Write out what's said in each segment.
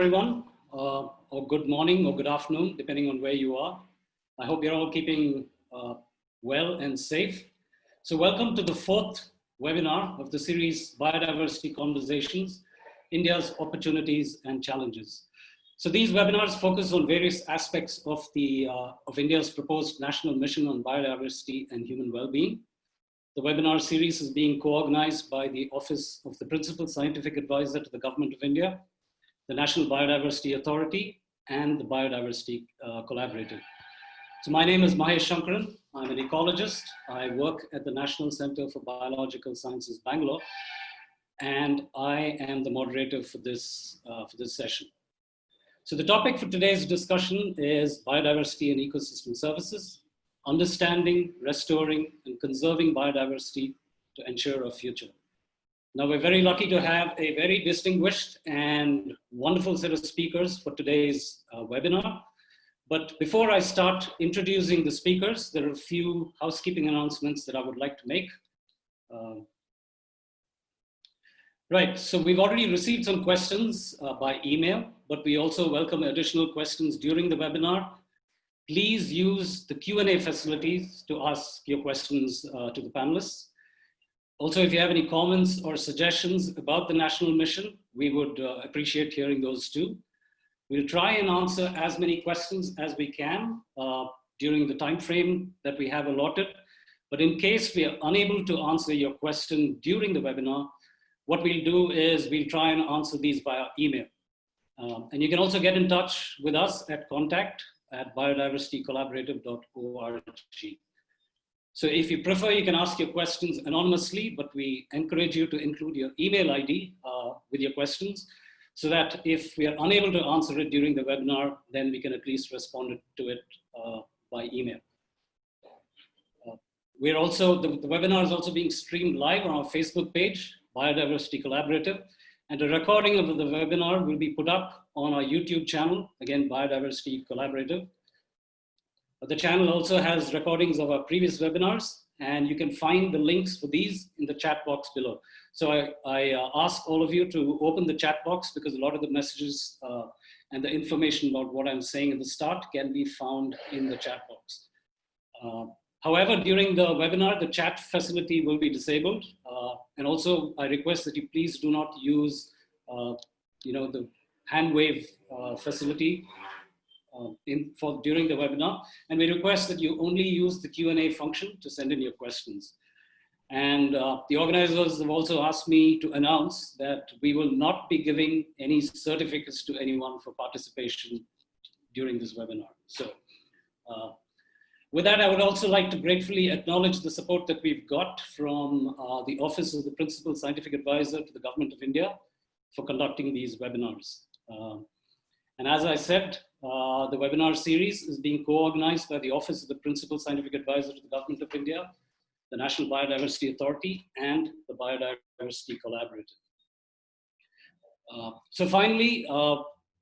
everyone, or good morning or good afternoon, depending on where you are. I hope you're all keeping well and safe. So welcome to the fourth webinar of the series Biodiversity Conversations, India's Opportunities and Challenges. So these webinars focus on various aspects of India's proposed national mission on biodiversity and human well-being. The webinar series is being co-organized by the Office of the Principal Scientific Advisor to the Government of India, the National Biodiversity Authority, and the Biodiversity Collaborative. So my name is Mahesh Shankaran. I'm an ecologist. I work at the National Center for Biological Sciences, Bangalore, and I am the moderator for this session. So the topic for today's discussion is biodiversity and ecosystem services, understanding, restoring, and conserving biodiversity to ensure a future. Now, we're very lucky to have a very distinguished and wonderful set of speakers for today's webinar. But before I start introducing the speakers, there are a few housekeeping announcements that I would like to make. Right, so we've already received some questions by email, but we also welcome additional questions during the webinar. Please use the Q&A facilities to ask your questions to the panelists. Also, if you have any comments or suggestions about the national mission, we would appreciate hearing those too. We'll try and answer as many questions as we can during the time frame that we have allotted. But in case we are unable to answer your question during the webinar, what we'll do is we'll try and answer these via email. And you can also get in touch with us at contact@biodiversitycollaborative.org. So if you prefer, you can ask your questions anonymously, but we encourage you to include your email ID with your questions so that if we are unable to answer it during the webinar, then we can at least respond to it by email. We're also, the webinar is also being streamed live on our Facebook page, Biodiversity Collaborative, and a recording of the webinar will be put up on our YouTube channel, again, Biodiversity Collaborative. The channel also has recordings of our previous webinars, and you can find the links for these in the chat box below. So I ask all of you to open the chat box because a lot of the messages and the information about what I'm saying at the start can be found in the chat box. However, during the webinar, the chat facility will be disabled. And also I request that you please do not use the hand wave facility during the webinar, and we request that you only use the Q&A function to send in your questions. And the organizers have also asked me to announce that we will not be giving any certificates to anyone for participation during this webinar. So with that, I would also like to gratefully acknowledge the support that we've got from the Office of the Principal Scientific Advisor to the Government of India for conducting these webinars. And as I said, the webinar series is being co-organized by the Office of the Principal Scientific Advisor to the Government of India, the National Biodiversity Authority, and the Biodiversity Collaborative. So finally,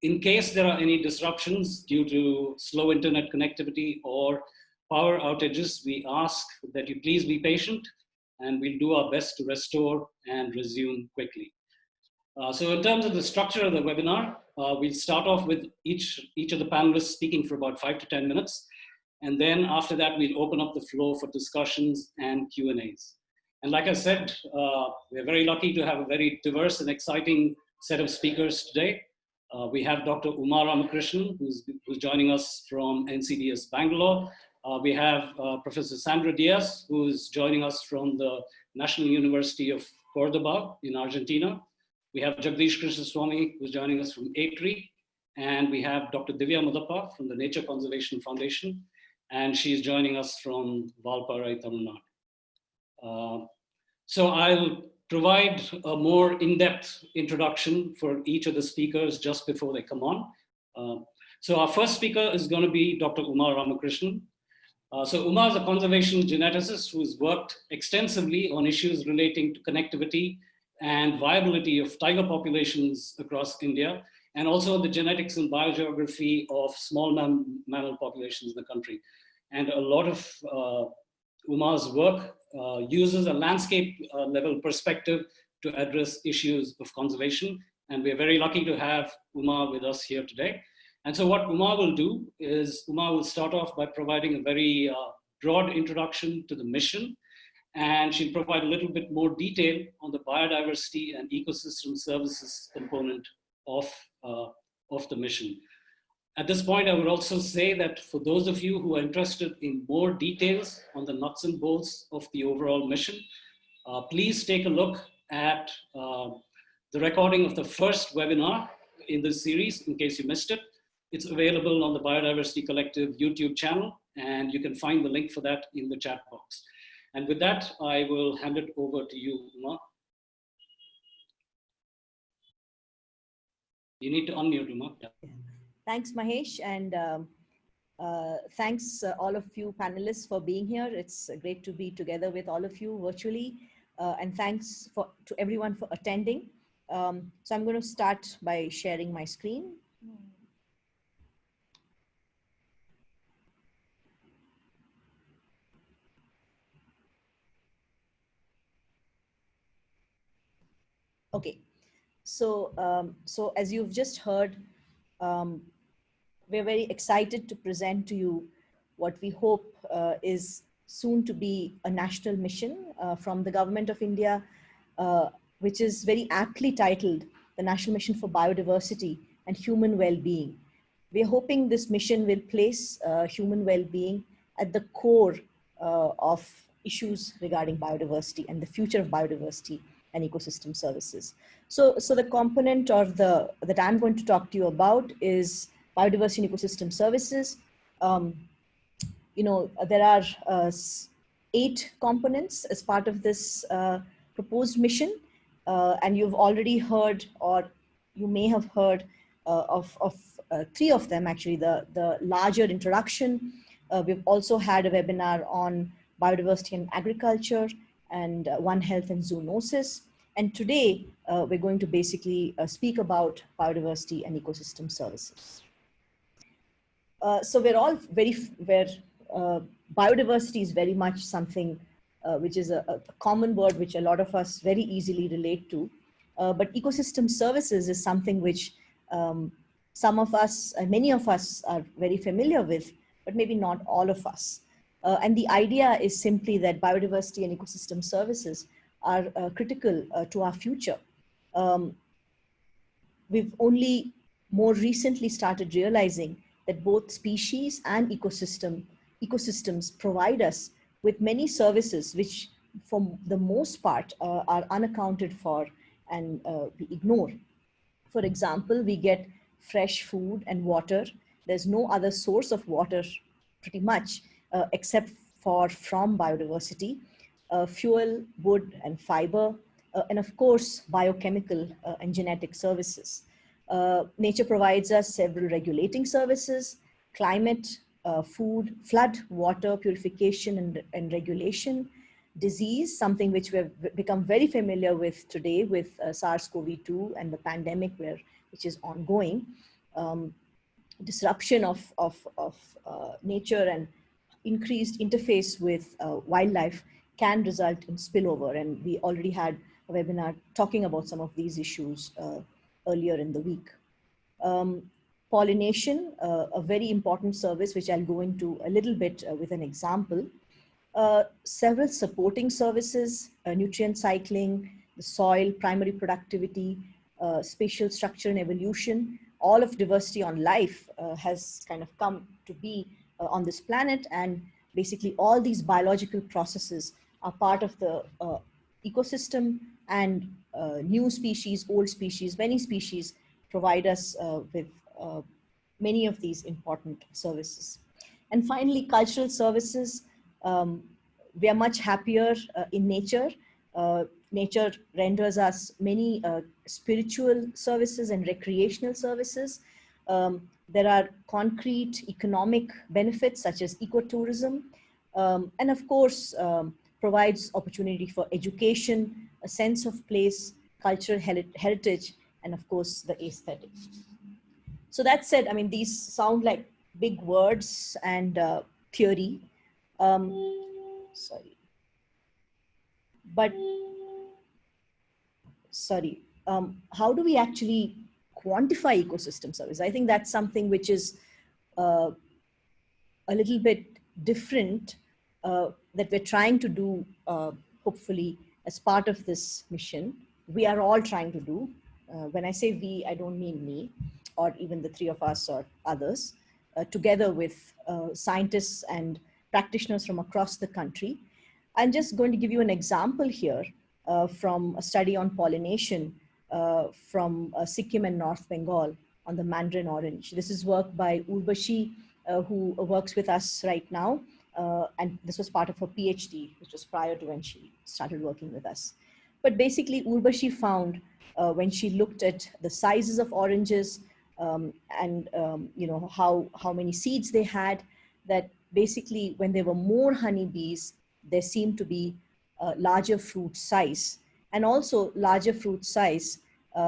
in case there are any disruptions due to slow internet connectivity or power outages, we ask that you please be patient, and we'll do our best to restore and resume quickly. So in terms of the structure of the webinar, we'll start off with each of the panelists speaking for about 5 to 10 minutes. And then after that, we'll open up the floor for discussions and Q&As. And like I said, we're very lucky to have a very diverse and exciting set of speakers today. We have Dr. Uma Ramakrishnan, who's joining us from NCDS Bangalore. We have Professor Sandra Diaz, who's joining us from the National University of Cordoba in Argentina. We have Jagdish Krishnaswamy, who's joining us from ATRI, and we have Dr. Divya Mudappa from the Nature Conservation Foundation, and she's joining us from Valparai, Tamil Nadu. So I'll provide a more in-depth introduction for each of the speakers just before they come on. So our first speaker is going to be Dr. Uma Ramakrishnan. So Uma is a conservation geneticist who's worked extensively on issues relating to connectivity and viability of tiger populations across India, and also the genetics and biogeography of small mammal populations in the country. And a lot of Uma's work uses a landscape level perspective to address issues of conservation And we're very lucky to have Uma with us here today. And so what Uma will do is Uma will start off by providing a very broad introduction to the mission, and she'll provide a little bit more detail on the biodiversity and ecosystem services component of the mission. At this point, I would also say that for those of you who are interested in more details on the nuts and bolts of the overall mission, please take a look at the recording of the first webinar in this series, in case you missed it. It's available on the Biodiversity Collective YouTube channel, and you can find the link for that in the chat box. And with that, I will hand it over to you, Uma. You need to unmute, Uma. Yeah. Thanks, Mahesh, and thanks all of you panelists for being here. It's great to be together with all of you virtually, and thanks to everyone for attending. So I'm going to start by sharing my screen. Okay, so so as you've just heard, we're very excited to present to you what we hope is soon to be a national mission from the Government of India, which is very aptly titled the National Mission for Biodiversity and Human Well-Being. We're hoping this mission will place human well-being at the core of issues regarding biodiversity and the future of biodiversity and ecosystem services. So the component or that I'm going to talk to you about is biodiversity and ecosystem services. You know, there are 8 components as part of this proposed mission, and you've already heard, or you may have heard of 3 of them actually. The larger introduction. We've also had a webinar on biodiversity and agriculture, and One Health and Zoonosis. And today, we're going to basically speak about biodiversity and ecosystem services. So we're all biodiversity is very much something which is a common word which a lot of us very easily relate to. But ecosystem services is something which some of us, many of us are very familiar with, but maybe not all of us. And the idea is simply that biodiversity and ecosystem services are critical to our future. We've only more recently started realizing that both species and ecosystems provide us with many services which for the most part are unaccounted for and we ignore. For example, we get fresh food and water. There's no other source of water pretty much except from biodiversity, fuel, wood and fiber, and of course, biochemical and genetic services. Nature provides us several regulating services: climate, food, flood, water, purification and regulation, disease, something which we've become very familiar with today with SARS-CoV-2 and the pandemic which is ongoing. Disruption of nature and increased interface with wildlife can result in spillover. And we already had a webinar talking about some of these issues earlier in the week. Pollination, a very important service, which I'll go into a little bit with an example. Several supporting services, nutrient cycling, the soil, primary productivity, spatial structure and evolution. All of diversity on life has kind of come to be on this planet, and basically all these biological processes are part of the ecosystem, and new species, old species, many species provide us with many of these important services. And finally, cultural services. We are much happier in nature. Nature renders us many spiritual services and recreational services. There are concrete economic benefits such as ecotourism, and of course, provides opportunity for education, a sense of place, cultural heritage, and of course, the aesthetic. So that said, I mean, these sound like big words and theory. Sorry. But, sorry. how do we actually quantify ecosystem service? I think that's something which is a little bit different that we're trying to do, hopefully, as part of this mission. We are all trying to do. When I say we, I don't mean me or even the three of us or others, together with scientists and practitioners from across the country. I'm just going to give you an example here from a study on pollination from Sikkim and North Bengal on the Mandarin orange. This is work by Urvashi, who works with us right now. And this was part of her PhD, which was prior to when she started working with us. But basically, Urvashi found when she looked at the sizes of oranges and how many seeds they had, that basically when there were more honeybees, there seemed to be larger fruit size, and also larger fruit size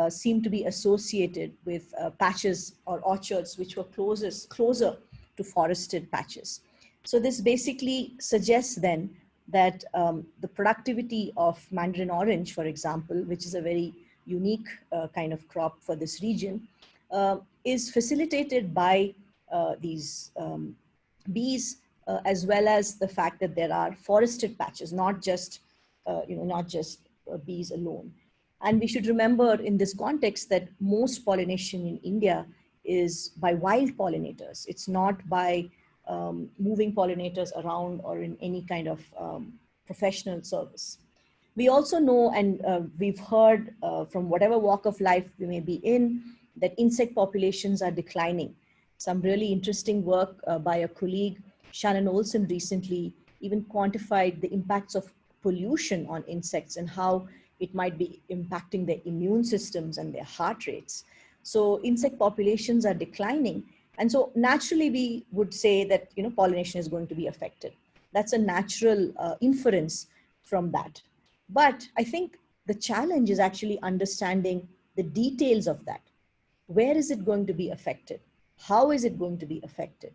seemed to be associated with patches or orchards which were closer to forested patches. So this basically suggests then that the productivity of Mandarin orange, for example, which is a very unique kind of crop for this region, is facilitated by these bees, as well as the fact that there are forested patches, not just bees alone. And we should remember in this context that most pollination in India is by wild pollinators. It's not by moving pollinators around or in any kind of professional service. We also know, and we've heard from whatever walk of life we may be in, that insect populations are declining. Some really interesting work by a colleague, Shannon Olson, recently even quantified the impacts of pollution on insects and how it might be impacting their immune systems and their heart rates. So insect populations are declining. And so naturally we would say that pollination is going to be affected. That's a natural inference from that. But I think the challenge is actually understanding the details of that. Where is it going to be affected? How is it going to be affected?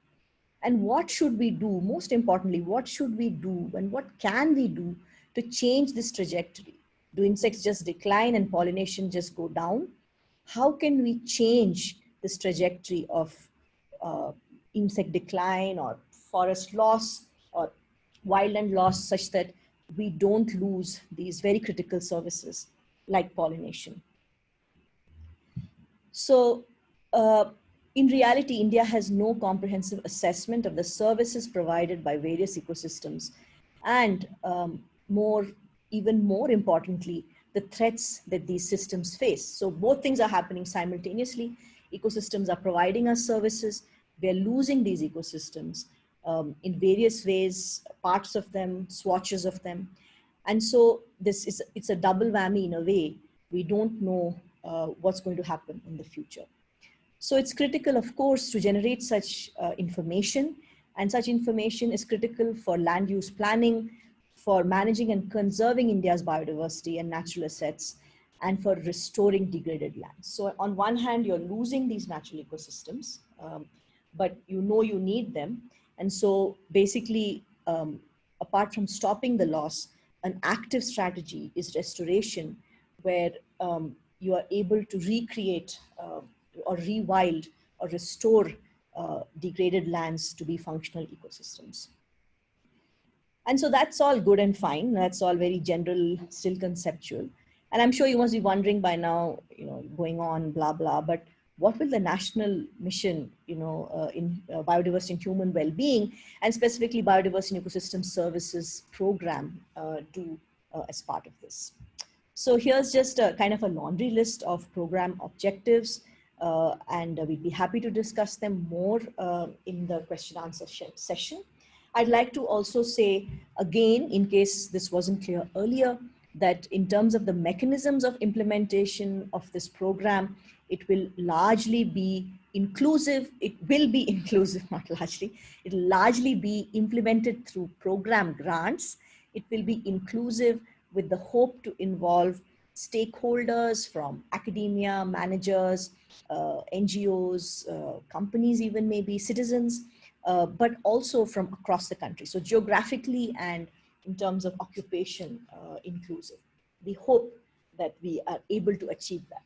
And what should we do? Most importantly, what should we do and what can we do to change this trajectory? Do insects just decline and pollination just go down? How can we change this trajectory of insect decline or forest loss or wildland loss such that we don't lose these very critical services like pollination? So in reality, India has no comprehensive assessment of the services provided by various ecosystems and even more importantly, the threats that these systems face. So both things are happening simultaneously. Ecosystems are providing us services. We're losing these ecosystems in various ways, parts of them, swatches of them. And so it's a double whammy in a way. We don't know what's going to happen in the future. So it's critical, of course, to generate such information, and such information is critical for land use planning, for managing and conserving India's biodiversity and natural assets, and for restoring degraded lands. So on one hand, you're losing these natural ecosystems, but you need them. And so basically, apart from stopping the loss, an active strategy is restoration, where you are able to recreate or rewild or restore degraded lands to be functional ecosystems. And so that's all good and fine. That's all very general, still conceptual. And I'm sure you must be wondering by now, going on, blah, blah, but what will the national mission, in biodiversity and human well-being, and specifically biodiversity and ecosystem services program do as part of this? So here's just a kind of a laundry list of program objectives, and we'd be happy to discuss them more in the question answer session. I'd like to also say again, in case this wasn't clear earlier, that in terms of the mechanisms of implementation of this program, it will largely be inclusive. It will be inclusive, not largely. It will largely be implemented through program grants. It will be inclusive with the hope to involve stakeholders from academia, managers, NGOs, companies, even maybe citizens, but also from across the country. So geographically and in terms of occupation inclusive. We hope that we are able to achieve that.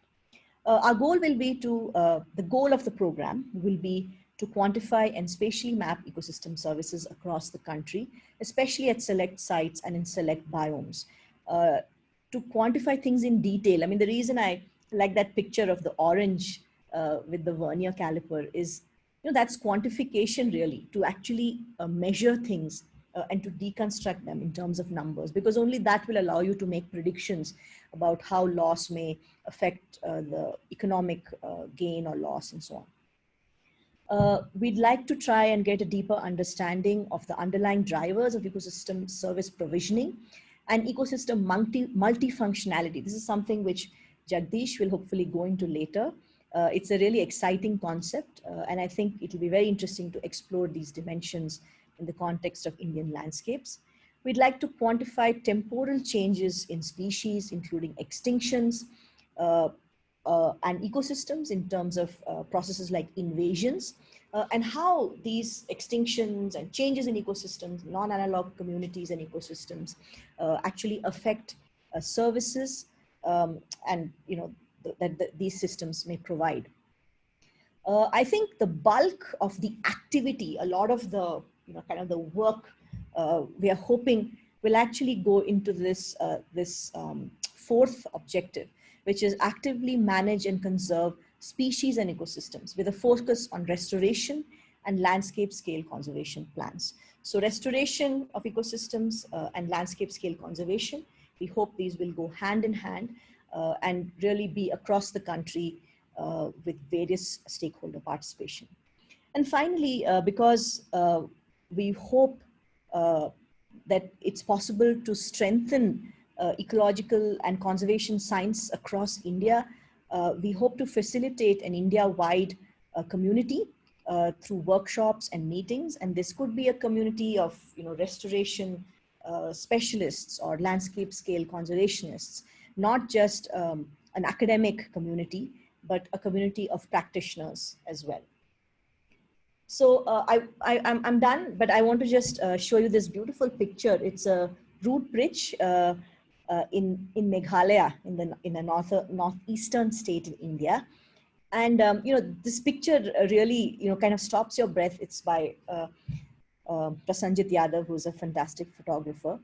Our goal will be to, the goal of the program will be to quantify and spatially map ecosystem services across the country, especially at select sites and in select biomes. To quantify things in detail, I mean, the reason I like that picture of the orange with the vernier caliper is, that's quantification really, to actually measure things and to deconstruct them in terms of numbers, because only that will allow you to make predictions about how loss may affect the economic gain or loss and so on. We'd like to try and get a deeper understanding of the underlying drivers of ecosystem service provisioning and ecosystem multifunctionality. This is something which Jagdish will hopefully go into later. It's a really exciting concept, and I think it will be very interesting to explore these dimensions in the context of Indian landscapes. We'd like to quantify temporal changes in species, including extinctions and ecosystems in terms of processes like invasions, and how these extinctions and changes in ecosystems, non-analog communities and ecosystems actually affect services and that these systems may provide. I think the bulk of the activity, a lot of the kind of the work we are hoping will actually go into this fourth objective, which is actively manage and conserve species and ecosystems with a focus on restoration and landscape scale conservation plans. So restoration of ecosystems and landscape scale conservation, we hope these will go hand in hand and really be across the country with various stakeholder participation. And finally, because we hope that it's possible to strengthen ecological and conservation science across India, we hope to facilitate an India-wide community through workshops and meetings. And this could be a community of restoration specialists or landscape scale conservationists, not just an academic community, but a community of practitioners as well. So I'm done, but I want to just show you this beautiful picture. It's a root bridge in Meghalaya, in a northeastern state in India. And this picture really kind of stops your breath. It's by Prasanjit Yadav, who's a fantastic photographer.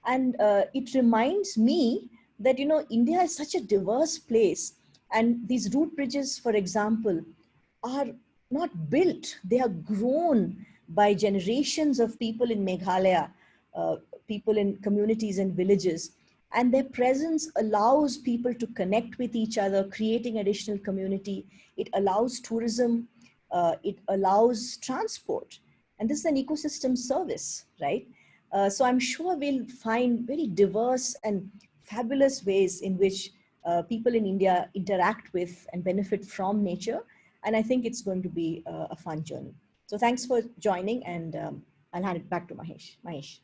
And it reminds me that India is such a diverse place, and these root bridges, for example, are not built, they are grown by generations of people in Meghalaya, people in communities and villages, and their presence allows people to connect with each other, creating additional community. It allows tourism, it allows transport, and this is an ecosystem service, right? So I'm sure we'll find very diverse and fabulous ways in which people in India interact with and benefit from nature. And I think it's going to be a fun journey. So thanks for joining, and I'll hand it back to Mahesh. Mahesh.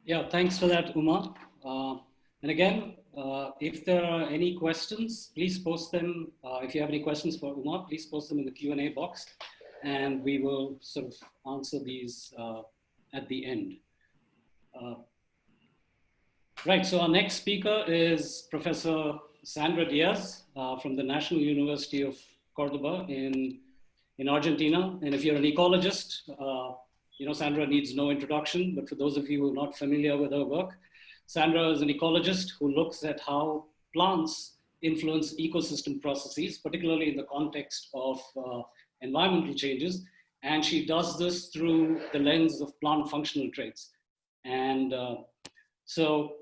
Yeah, thanks for that, Uma. And again, if there are any questions, please post them. If you have any questions for Uma, please post them in the Q&A box, and we will sort of answer these at the end. Right, so our next speaker is Professor Sandra Diaz from the National University of Cordoba in Argentina. And if you're an ecologist, Sandra needs no introduction, but for those of you who are not familiar with her work, Sandra is an ecologist who looks at how plants influence ecosystem processes, particularly in the context of environmental changes. And she does this through the lens of plant functional traits. And so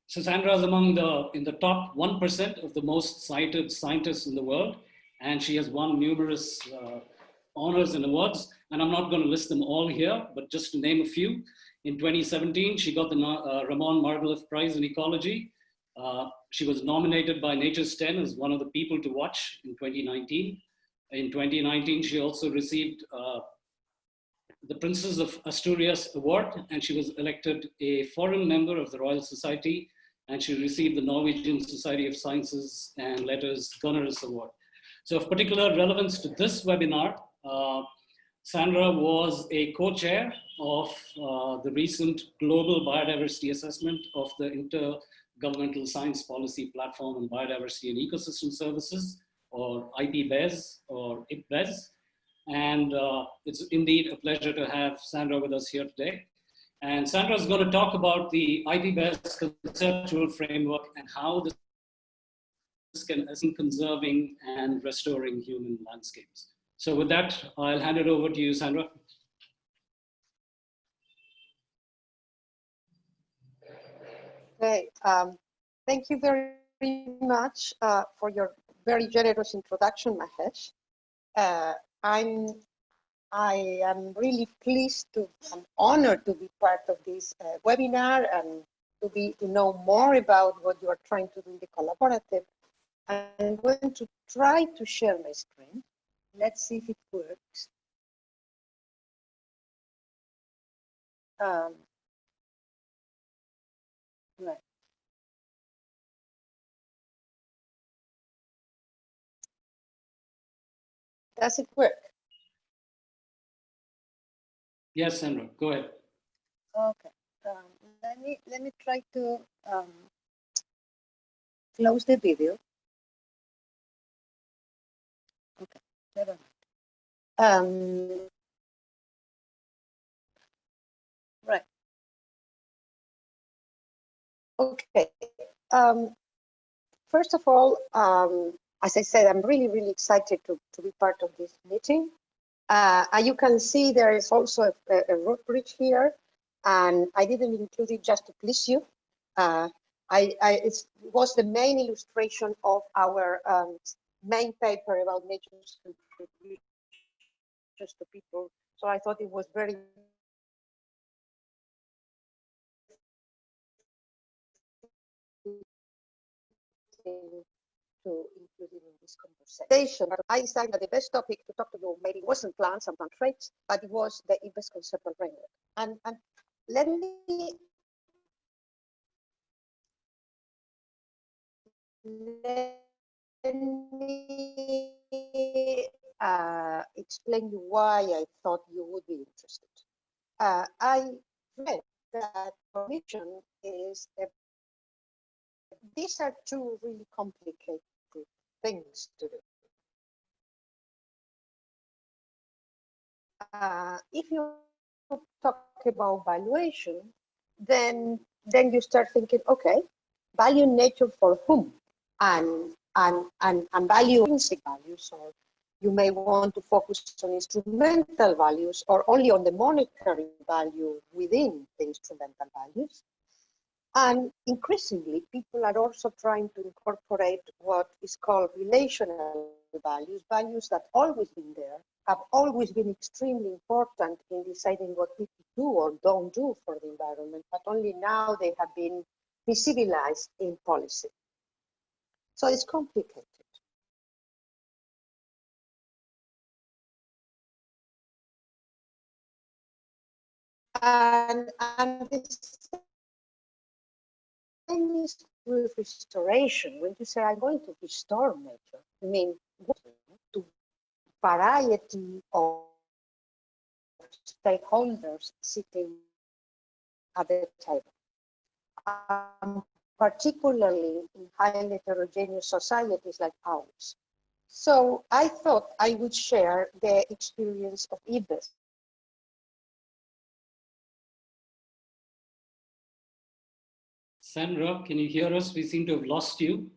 Sandra is in the top 1% of the most cited scientists in the world, and she has won numerous honors and awards. And I'm not going to list them all here, but just to name a few. In 2017, she got the Ramon Margalef Prize in Ecology. She was nominated by Nature's 10 as one of the people to watch in 2019. In 2019, she also received the Princess of Asturias Award, and she was elected a foreign member of the Royal Society, and she received the Norwegian Society of Sciences and Letters Gunners Award. So of particular relevance to this webinar, Sandra was a co-chair of the recent Global Biodiversity Assessment of the Intergovernmental Science Policy Platform on Biodiversity and Ecosystem Services, or IPBES, or IPBES. And it's indeed a pleasure to have Sandra with us here today. And Sandra is going to talk about the IPBES conceptual framework and how this can assist conserving and restoring human landscapes. So with that, I'll hand it over to you, Sandra. Okay, thank you very much for your very generous introduction, Mahesh. I am really pleased I'm honored to be part of this webinar and to know more about what you are trying to do in the collaborative. I'm going to try to share my screen. Let's see if it works. Right. Does it work? Yes, Sandra, go ahead. Okay. Let me try to close the video. Okay. Never mind. Right. Okay. First of all, as I said, I'm really excited to be part of this meeting. As you can see, there is also a rubric here, and I didn't include it just to please you. It was the main illustration of our main paper about nature's contributions to people. So I thought it was very to include it in this conversation. But I decided that the best topic to talk to you maybe wasn't plants and plant traits, but it was the IPBES conceptual framework. And let me explain you why I thought you would be interested. I read that pollination is these are two really complicated things to do. If you talk about valuation, then you start thinking, okay, value nature for whom? And value intrinsic values, or you may want to focus on instrumental values or only on the monetary value within the instrumental values. And increasingly, people are also trying to incorporate what is called relational values, values that always been there, have always been extremely important in deciding what people do or don't do for the environment, but only now they have been visibilized in policy. So it's complicated. And this thing is with restoration. When you say I'm going to restore nature, I mean to variety of stakeholders sitting at the table, particularly in highly heterogeneous societies like ours. So I thought I would share the experience of IPBES. Sandra, can you hear us? We seem to have lost you.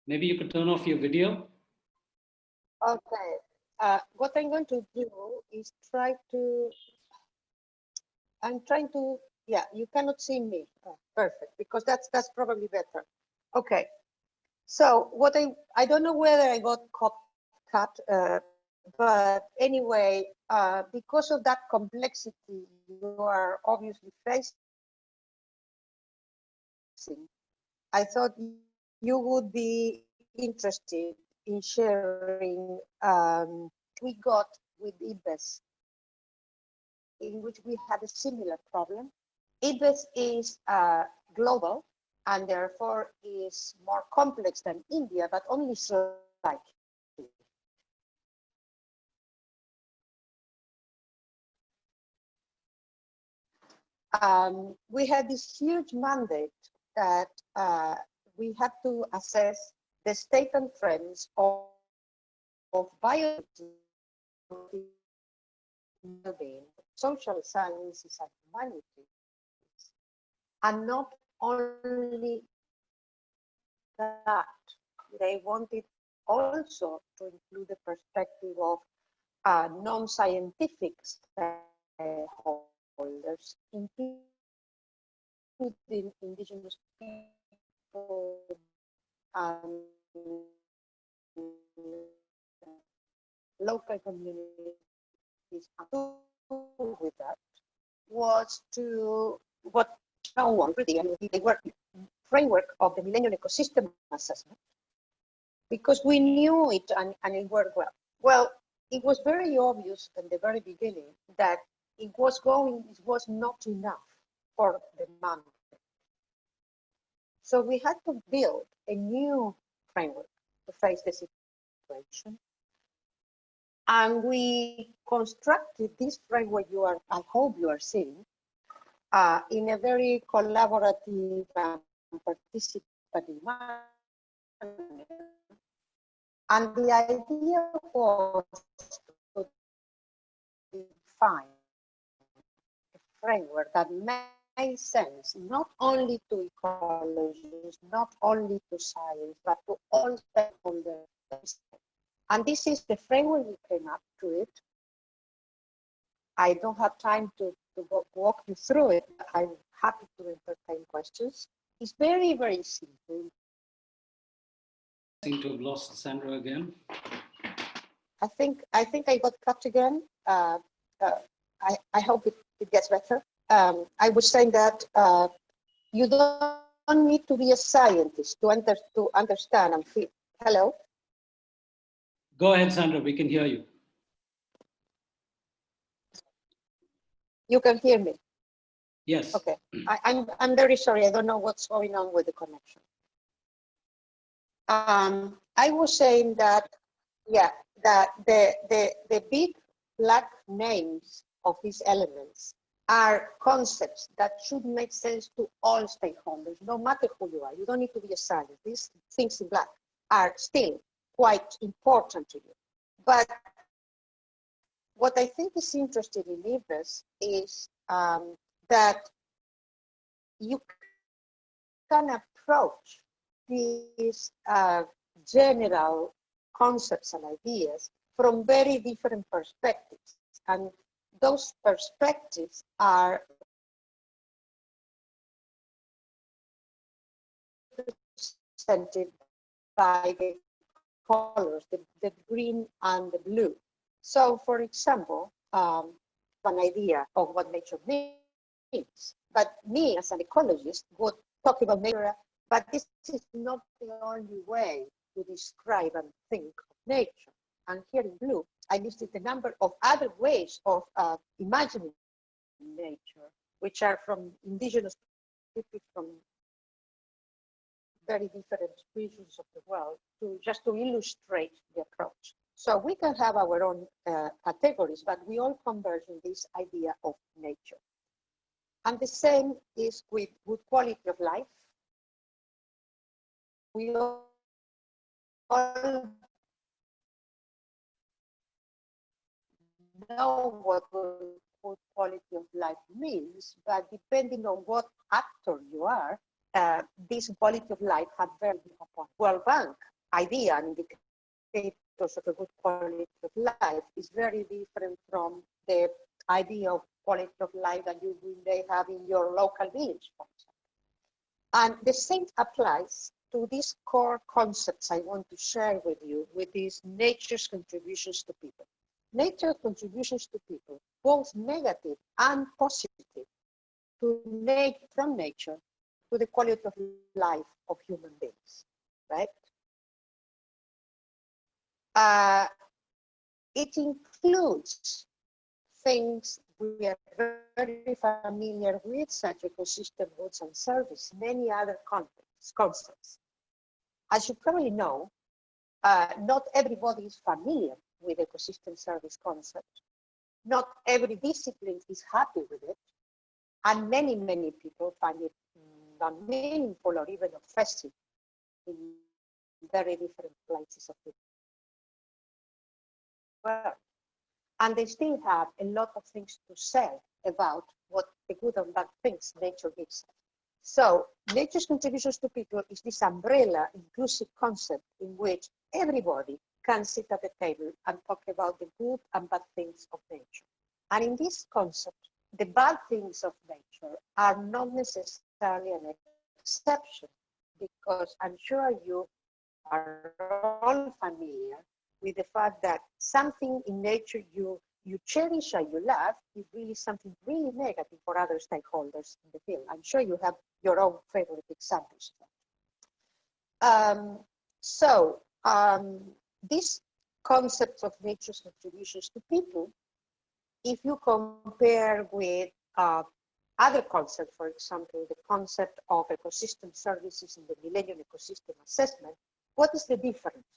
Maybe you could turn off your video. Okay. What I'm going to do is I'm trying to, yeah, you cannot see me. Oh, perfect, because that's probably better. Okay. So what I don't know whether I got cut, but anyway, because of that complexity you are obviously facing, I thought you would be interested in sharing we got with IPBES, in which we had a similar problem. IPBES is global and therefore is more complex than India, but only slightly. we had this huge mandate that we had to assess the state and trends of biodiversity, well-being, social sciences and humanities, and not only that, they wanted also to include the perspective of non-scientific stakeholders, including indigenous people and local communities. With that was to what no one really, they were framework of the Millennium Ecosystem Assessment, because we knew it and it worked well. Well, it was very obvious at the very beginning that it was not enough for the mandate. So we had to build a new framework to face the situation. And we constructed this framework I hope you are seeing, in a very collaborative and participative manner. And the idea was to define a framework that made sense not only to ecologists, not only to science, but to all stakeholders. And this is the framework we came up to it. I don't have time to walk you through it, but I'm happy to entertain questions. It's very, very simple. Seem to have lost Sandra again. I think I got cut again. I hope it gets better. I was saying that you don't need to be a scientist to understand and feel. Hello? Go ahead, Sandra, we can hear you. You can hear me? Yes. Okay. I'm very sorry. I don't know what's going on with the connection. I was saying that, yeah, that the big black names of these elements are concepts that should make sense to all stakeholders, no matter who you are. You don't need to be a scientist. These things in black are still quite important to you. But what I think is interesting in IPBES is that you can approach these general concepts and ideas from very different perspectives. And those perspectives are represented by the colors, the green and the blue. So, for example, an idea of what nature means. But me, as an ecologist, would talk about nature, but this is not the only way to describe and think of nature. And here in blue, I listed a number of other ways of imagining nature, which are from indigenous people from very different regions of the world, just to illustrate the approach. So we can have our own categories, but we all converge in this idea of nature. And the same is with good quality of life. We all know what good quality of life means, but depending on what actor you are, this quality of life had very different points. World Bank idea and indicators of a good quality of life is very different from the idea of quality of life that you may have in your local village, for example. And the same applies to these core concepts I want to share with you, with these nature's contributions to people. Nature's contributions to people, both negative and positive, from nature to the quality of life of human beings, right? It includes things we are very familiar with, such as ecosystem goods and service, many other concepts. As you probably know, not everybody is familiar with ecosystem service concept. Not every discipline is happy with it. And many, many people find it not meaningful or even offensive in very different places of the world. And they still have a lot of things to say about what the good and bad things nature gives us. So nature's contributions to people is this umbrella, inclusive concept in which everybody can sit at the table and talk about the good and bad things of nature. And in this concept, the bad things of nature are not necessarily an exception, because I'm sure you are all familiar with the fact that something in nature you cherish and you love is really something really negative for other stakeholders in the field. I'm sure you have your own favorite examples. This concept of nature's contributions to people, if you compare with other concepts, for example, the concept of ecosystem services in the Millennium Ecosystem Assessment, what is the difference?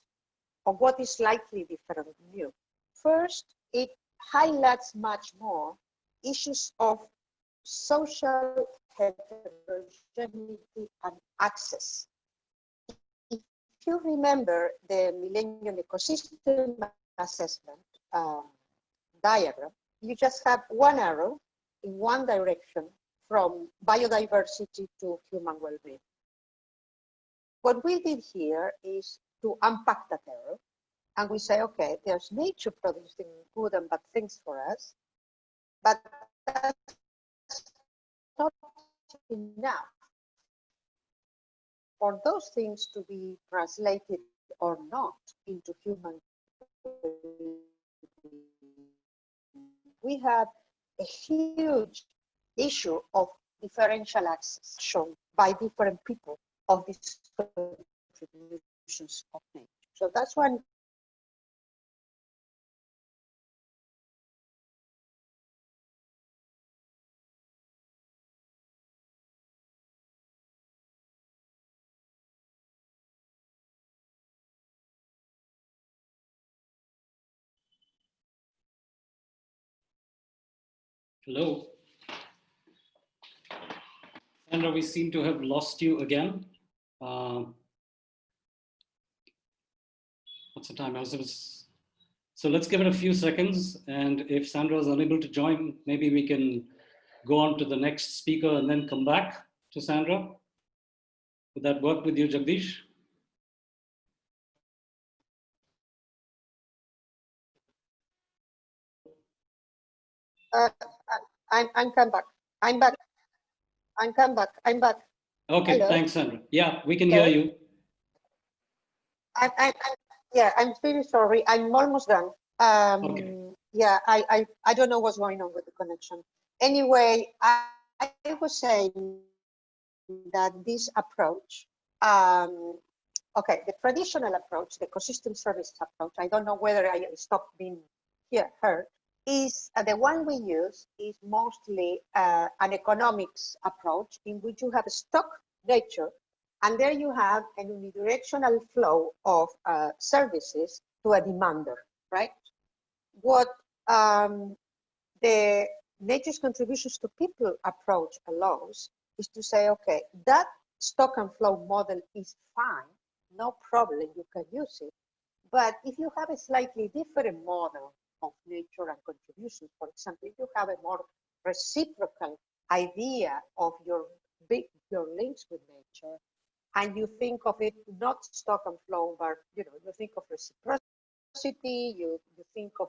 Or what is slightly different and new? First, it highlights much more issues of social heterogeneity and access. If you remember the Millennium Ecosystem Assessment diagram, you just have one arrow in one direction from biodiversity to human well-being. What we did here is to unpack that arrow, and we say, okay, there's nature producing good and bad things for us, but that's not enough for those things to be translated or not into human. We have a huge issue of differential access shown by different people of these contributions of nature. So that's one. Hello. Sandra, we seem to have lost you again. What's the time? So let's give it a few seconds. And if Sandra is unable to join, maybe we can go on to the next speaker and then come back to Sandra. Would that work with you, Jagdish? I'm come back. I'm back. I'm come back. I'm back. Okay, Hello? Thanks, Sandra. Yeah, we can hear you. I'm very sorry. I'm almost done. Okay. Yeah, I don't know what's going on with the connection. Anyway, I was saying that this approach, okay, the traditional approach, the ecosystem service approach, I don't know whether I stopped being heard, is the one we use is mostly an economics approach in which you have stock nature, and there you have a unidirectional flow of services to a demander, right? What the nature's contributions to people approach allows is to say, okay, that stock and flow model is fine, no problem, you can use it. But if you have a slightly different model of nature and contributions, for example, if you have a more reciprocal idea of your links with nature, and you think of it not stock and flow, but you think of reciprocity, you think of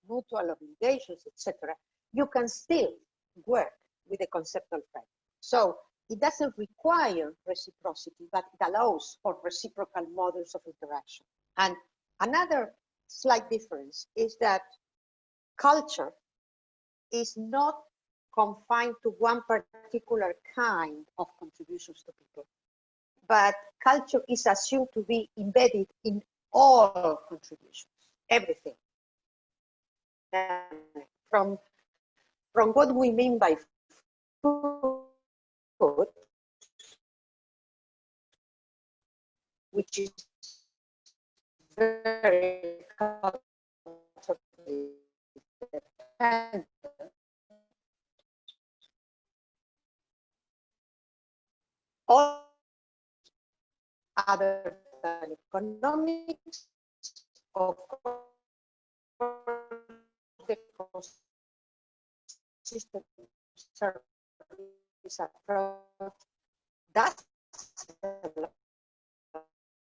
mutual obligations, etc., you can still work with a conceptual framework. So it doesn't require reciprocity, but it allows for reciprocal models of interaction. And another slight difference is that culture is not confined to one particular kind of contributions to people, but culture is assumed to be embedded in all contributions, everything. From what we mean by food, which is very culturally dependent, other than economics. Of course, the ecosystem service approach does allow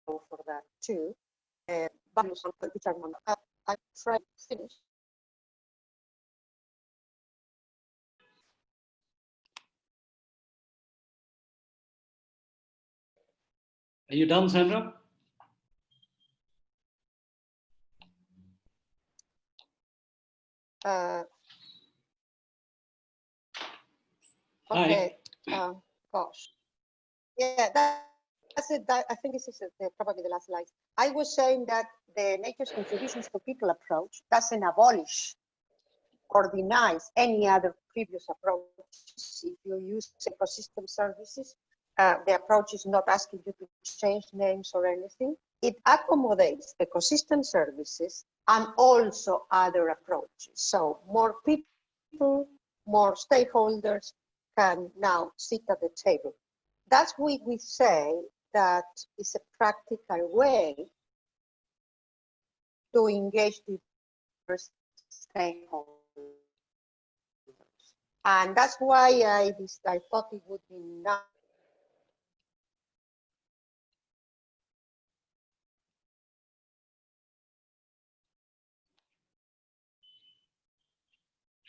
for that too. Values which are non. I'm trying to finish. Are you done, Sandra? Okay. Gosh. Yeah, that's it. I think this is probably the last slide. I was saying that the nature's contributions to people approach doesn't abolish or denies any other previous approaches. If you use ecosystem services, the approach is not asking you to change names or anything. It accommodates ecosystem services and also other approaches. So more people, more stakeholders can now sit at the table. That's why we say that it's a practical way to engage diverse stakeholders. And that's why I thought it would be nice.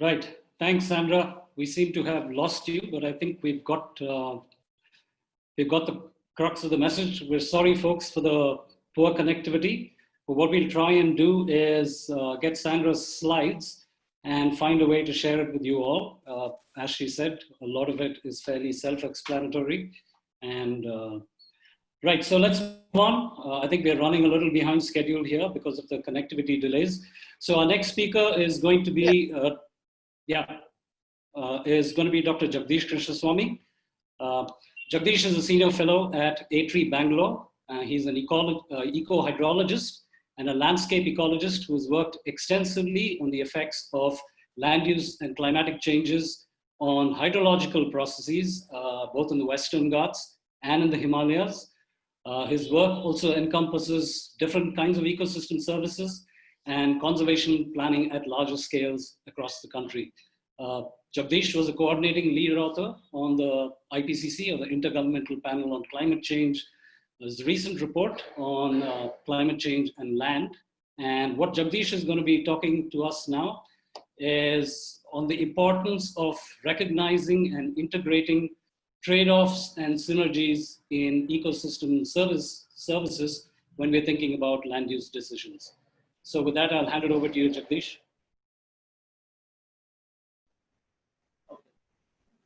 Right. Thanks, Sandra. We seem to have lost you, but I think we've got the crux of the message. We're sorry, folks, for the poor connectivity. But what we'll try and do is get Sandra's slides and find a way to share it with you all. As she said, a lot of it is fairly self-explanatory. And right, so let's move on. I think we're running a little behind schedule here because of the connectivity delays. So our next speaker is going to be, is going to be Dr. Jagdish Krishnaswamy. Jagdish is a senior fellow at A3 Bangalore. He's an eco-hydrologist and a landscape ecologist who has worked extensively on the effects of land use and climatic changes on hydrological processes, both in the Western Ghats and in the Himalayas. His work also encompasses different kinds of ecosystem services and conservation planning at larger scales across the country. Jagdish was a coordinating lead author on the IPCC, or the Intergovernmental Panel on Climate Change, his recent report on climate change and land. And what Jagdish is going to be talking to us now is on the importance of recognizing and integrating trade-offs and synergies in ecosystem services when we're thinking about land use decisions. So with that, I'll hand it over to you, Jagdish.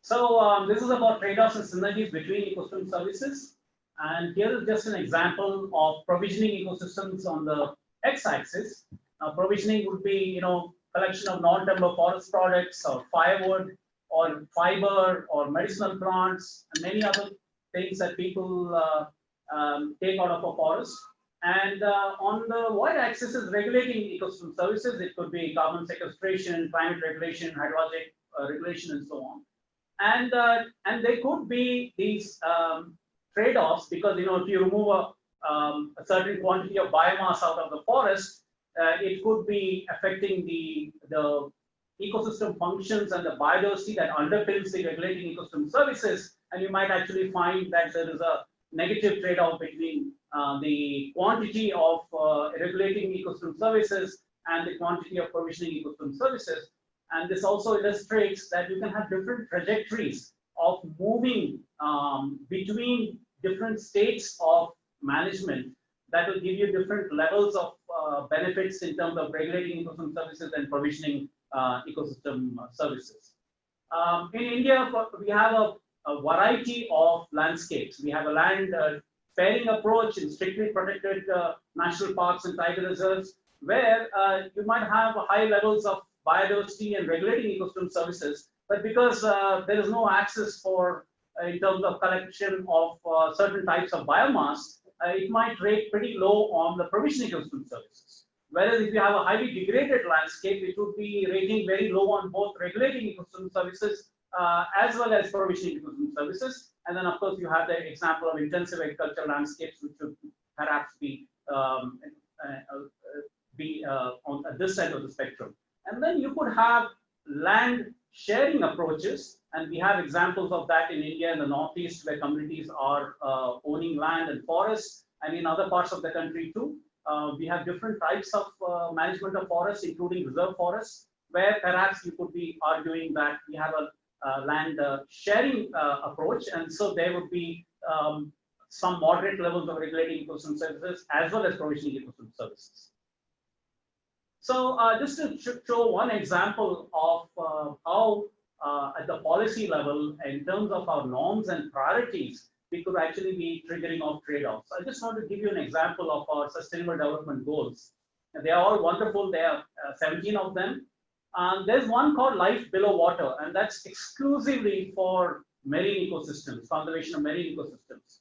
So this is about trade-offs and synergies between ecosystem services. And here is just an example of provisioning ecosystems on the x-axis. Provisioning would be, collection of non-timber forest products or firewood or fiber or medicinal plants and many other things that people take out of a forest. And on the y-axis is regulating ecosystem services. It could be carbon sequestration, climate regulation, hydrologic regulation, and so on. And there could be these trade-offs because if you remove a certain quantity of biomass out of the forest, it could be affecting the ecosystem functions and the biodiversity that underpins the regulating ecosystem services. And you might actually find that there is a negative trade-off between the quantity of regulating ecosystem services and the quantity of provisioning ecosystem services. And this also illustrates that you can have different trajectories of moving between different states of management that will give you different levels of benefits in terms of regulating ecosystem services and provisioning ecosystem services. In India, we have a variety of landscapes. We have a land pairing approach in strictly protected national parks and tiger reserves, where you might have high levels of biodiversity and regulating ecosystem services, but because there is no access for in terms of collection of certain types of biomass, it might rate pretty low on the provisioning ecosystem services. Whereas if you have a highly degraded landscape, it would be rating very low on both regulating ecosystem services as well as provisioning ecosystem services. And then, of course, you have the example of intensive agricultural landscapes, which would perhaps be on this side of the spectrum. And then you could have land sharing approaches, and we have examples of that in India in the Northeast, where communities are owning land and forests, and in other parts of the country too. We have different types of management of forests, including reserve forests, where perhaps you could be arguing that we have a land sharing approach, and so there would be some moderate levels of regulating ecosystem services as well as provisioning ecosystem services. So just to show one example of how at the policy level, in terms of our norms and priorities, we could actually be triggering off trade-offs. I just want to give you an example of our sustainable development goals. And they are all wonderful. There are 17 of them. There's one called life below water, and that's exclusively for marine ecosystems, conservation of marine ecosystems.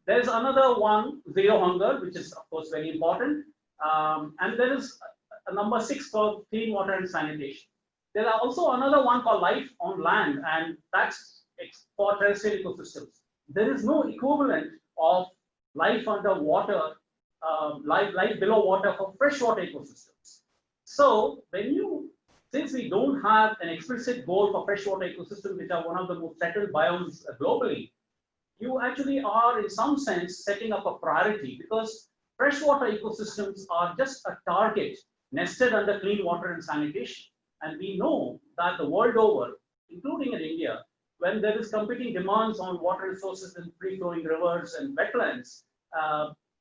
There's another one, zero hunger, which is of course very important. And there is a number 6 called clean water and sanitation. There are also another one called life on land, and that's for terrestrial ecosystems. There is no equivalent of life underwater, life below water for freshwater ecosystems. So since we don't have an explicit goal for freshwater ecosystems, which are one of the most threatened biomes globally, you actually are in some sense setting up a priority, because freshwater ecosystems are just a target nested under clean water and sanitation. And we know that the world over, including in India, when there is competing demands on water resources in free-flowing rivers and wetlands,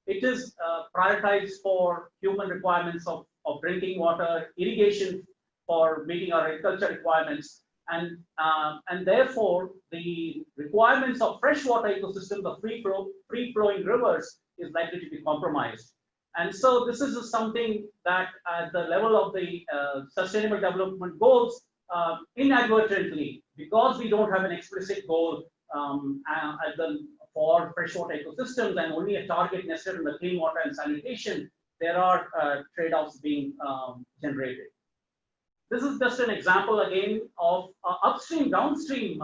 it is prioritized for human requirements of drinking water, irrigation for meeting our agriculture requirements, and therefore the requirements of freshwater ecosystems of free-flowing rivers is likely to be compromised. And so this is something that at the level of the Sustainable Development Goals, inadvertently, because we don't have an explicit goal for freshwater ecosystems and only a target nested in the clean water and sanitation, there are trade-offs being generated. This is just an example again of upstream, downstream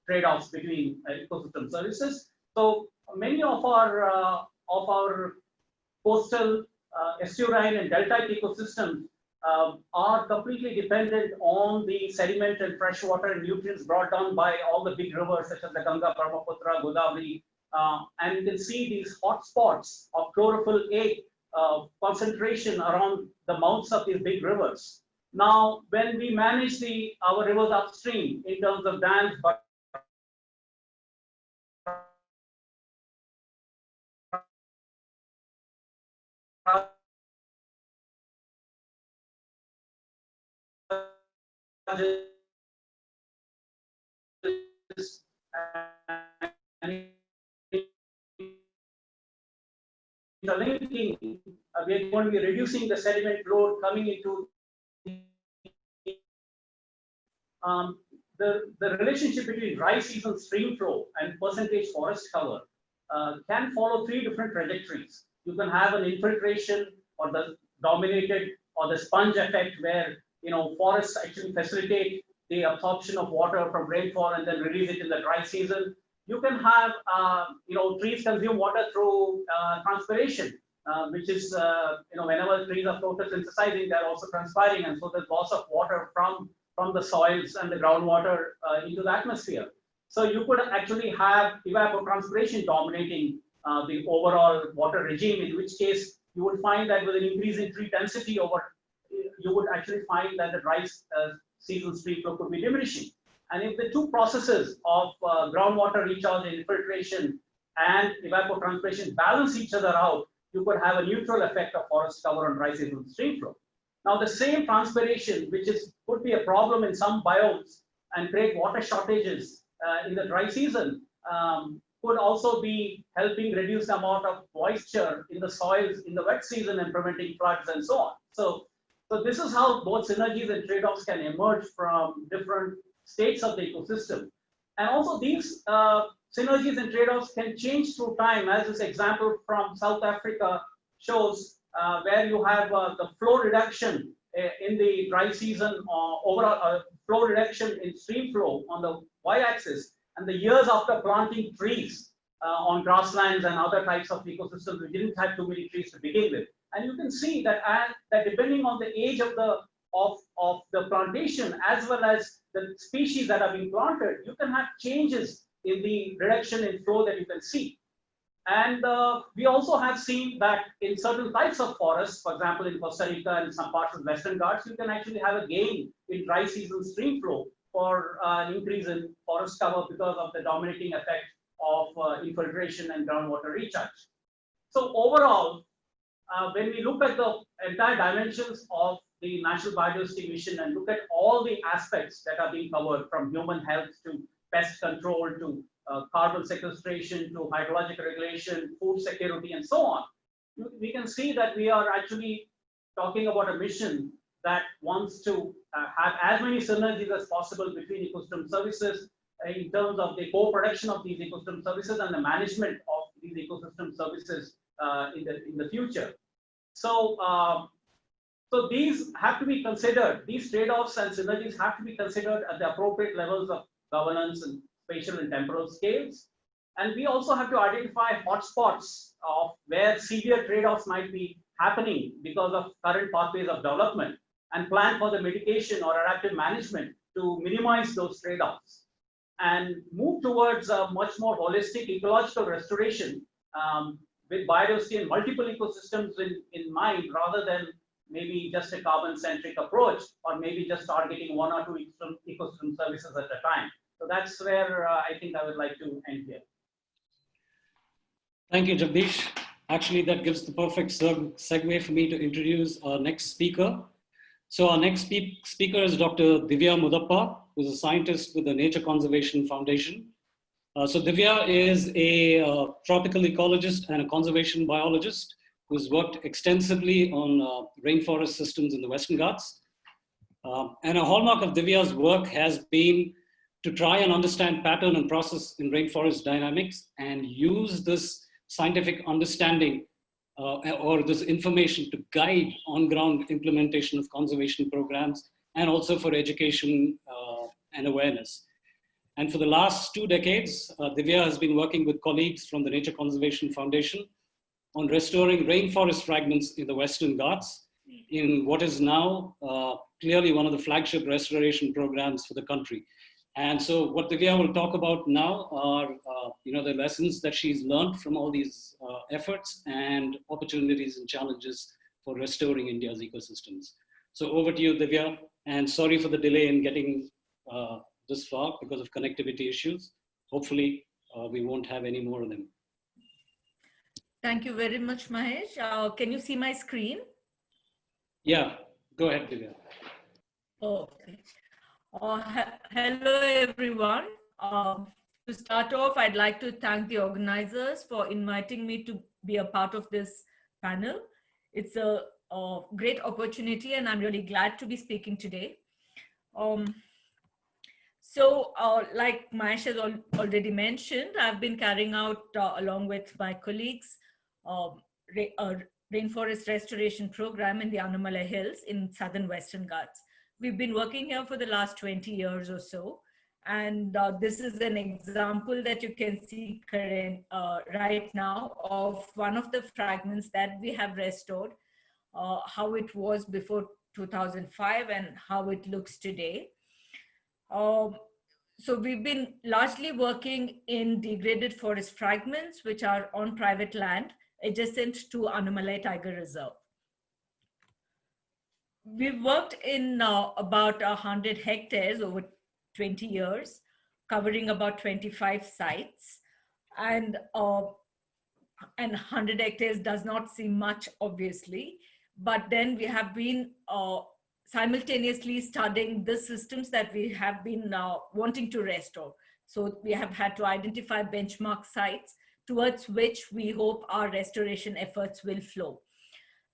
trade-offs between ecosystem services. So many of our coastal, estuarine and delta ecosystems are completely dependent on the sediment and freshwater and nutrients brought down by all the big rivers such as the Ganga, Brahmaputra, Godavari, and you can see these hotspots of chlorophyll A concentration around the mouths of these big rivers. Now, when we manage our rivers upstream in terms of dams, but interlinking, we are going to be reducing the sediment load coming into the relationship between dry season stream flow and percentage forest cover can follow 3 different trajectories. You can have an infiltration or the dominated or the sponge effect, where forests actually facilitate the absorption of water from rainfall and then release it in the dry season. You can have trees consume water through transpiration, which is whenever trees are photosynthesizing, they're also transpiring, and so there's loss of water from the soils and the groundwater into the atmosphere. So you could actually have evapotranspiration dominating the overall water regime, in which case you would find that with an increase in tree density you would actually find that the dry season stream flow could be diminishing. And if the 2 processes of groundwater recharge and infiltration and evapotranspiration balance each other out, you could have a neutral effect of forest cover on dry season stream flow. Now, the same transpiration, which could be a problem in some biomes and create water shortages in the dry season, could also be helping reduce the amount of moisture in the soils in the wet season and preventing floods and so on. So this is how both synergies and trade-offs can emerge from different states of the ecosystem. And also these synergies and trade-offs can change through time, as this example from South Africa shows, where you have the flow reduction in the dry season, overall flow reduction in stream flow on the y-axis, and the years after planting trees on grasslands and other types of ecosystems. We didn't have too many trees to begin with. And you can see that, that depending on the age of the plantation, as well as the species that are being planted, you can have changes in the reduction in flow that you can see. And we also have seen that in certain types of forests, for example, in Costa Rica and some parts of Western Ghats, you can actually have a gain in dry season stream flow for an increase in forest cover because of the dominating effect of infiltration and groundwater recharge. So overall, when we look at the entire dimensions of the National Biodiversity Mission and look at all the aspects that are being covered, from human health to pest control to carbon sequestration to hydrologic regulation, food security, and so on, we can see that we are actually talking about a mission that wants to have as many synergies as possible between ecosystem services in terms of the co-production of these ecosystem services and the management of these ecosystem services in the future. So, so these have to be considered. These trade-offs and synergies have to be considered at the appropriate levels of governance and spatial and temporal scales. And we also have to identify hotspots of where severe trade-offs might be happening because of current pathways of development, and plan for the mitigation or adaptive management to minimize those trade-offs and move towards a much more holistic ecological restoration with biodiversity and multiple ecosystems in mind, rather than maybe just a carbon-centric approach, or maybe just targeting one or two ecosystem services at a time. So that's where I think I would like to end here. Thank you, Jagdish. Actually, that gives the perfect segue for me to introduce our next speaker. So our next speaker is Dr. Divya Mudappa, who's a scientist with the Nature Conservation Foundation. So Divya is a tropical ecologist and a conservation biologist who's worked extensively on rainforest systems in the Western Ghats. And a hallmark of Divya's work has been to try and understand pattern and process in rainforest dynamics and use this scientific understanding or this information to guide on-ground implementation of conservation programs, and also for education and awareness. And for the last 2 decades, Divya has been working with colleagues from the Nature Conservation Foundation on restoring rainforest fragments in the Western Ghats in what is now clearly one of the flagship restoration programs for the country. And so what Divya will talk about now are the lessons that she's learned from all these efforts and opportunities and challenges for restoring India's ecosystems. So over to you, Divya, and sorry for the delay in getting this far because of connectivity issues. Hopefully we won't have any more of them. Thank you very much, Mahesh. Can you see my screen? Yeah, go ahead, Divya. Okay. Hello, everyone. To start off, I'd like to thank the organizers for inviting me to be a part of this panel. It's a great opportunity, and I'm really glad to be speaking today. Like Mahesh has already mentioned, I've been carrying out, along with my colleagues, a rainforest restoration program in the Annamalai Hills in southern Western Ghats. We've been working here for the last 20 years or so. And this is an example that you can see right now of one of the fragments that we have restored, how it was before 2005 and how it looks today. So we've been largely working in degraded forest fragments, which are on private land adjacent to Annamalai Tiger Reserve. We've worked in about 100 hectares over 20 years, covering about 25 sites. And 100 hectares does not seem much, obviously, but then we have been simultaneously studying the systems that we have been wanting to restore. So we have had to identify benchmark sites towards which we hope our restoration efforts will flow.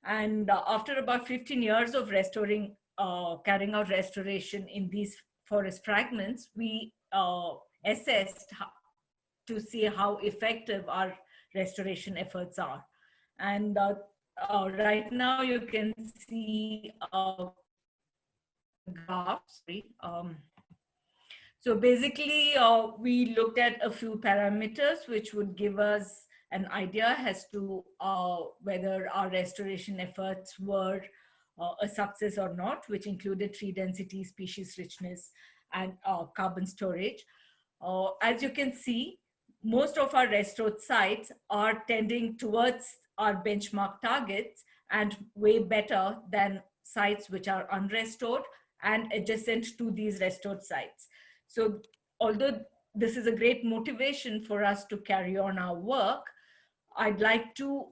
And after about 15 years of carrying out restoration in these forest fragments, we assessed to see how effective our restoration efforts are. And right now you can see a graph, So basically, we looked at a few parameters which would give us an idea as to whether our restoration efforts were a success or not, which included tree density, species richness, and carbon storage. As you can see, most of our restored sites are tending towards our benchmark targets and way better than sites which are unrestored and adjacent to these restored sites. So although this is a great motivation for us to carry on our work, I'd like to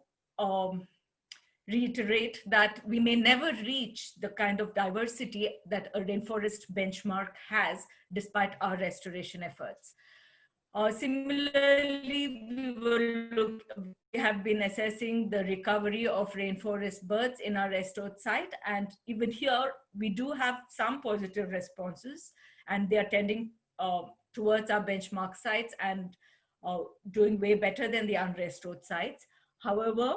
reiterate that we may never reach the kind of diversity that a rainforest benchmark has despite our restoration efforts. Similarly, we have been assessing the recovery of rainforest birds in our restored site, and even here we do have some positive responses, and they are tending towards our benchmark sites and doing way better than the unrestored sites. However,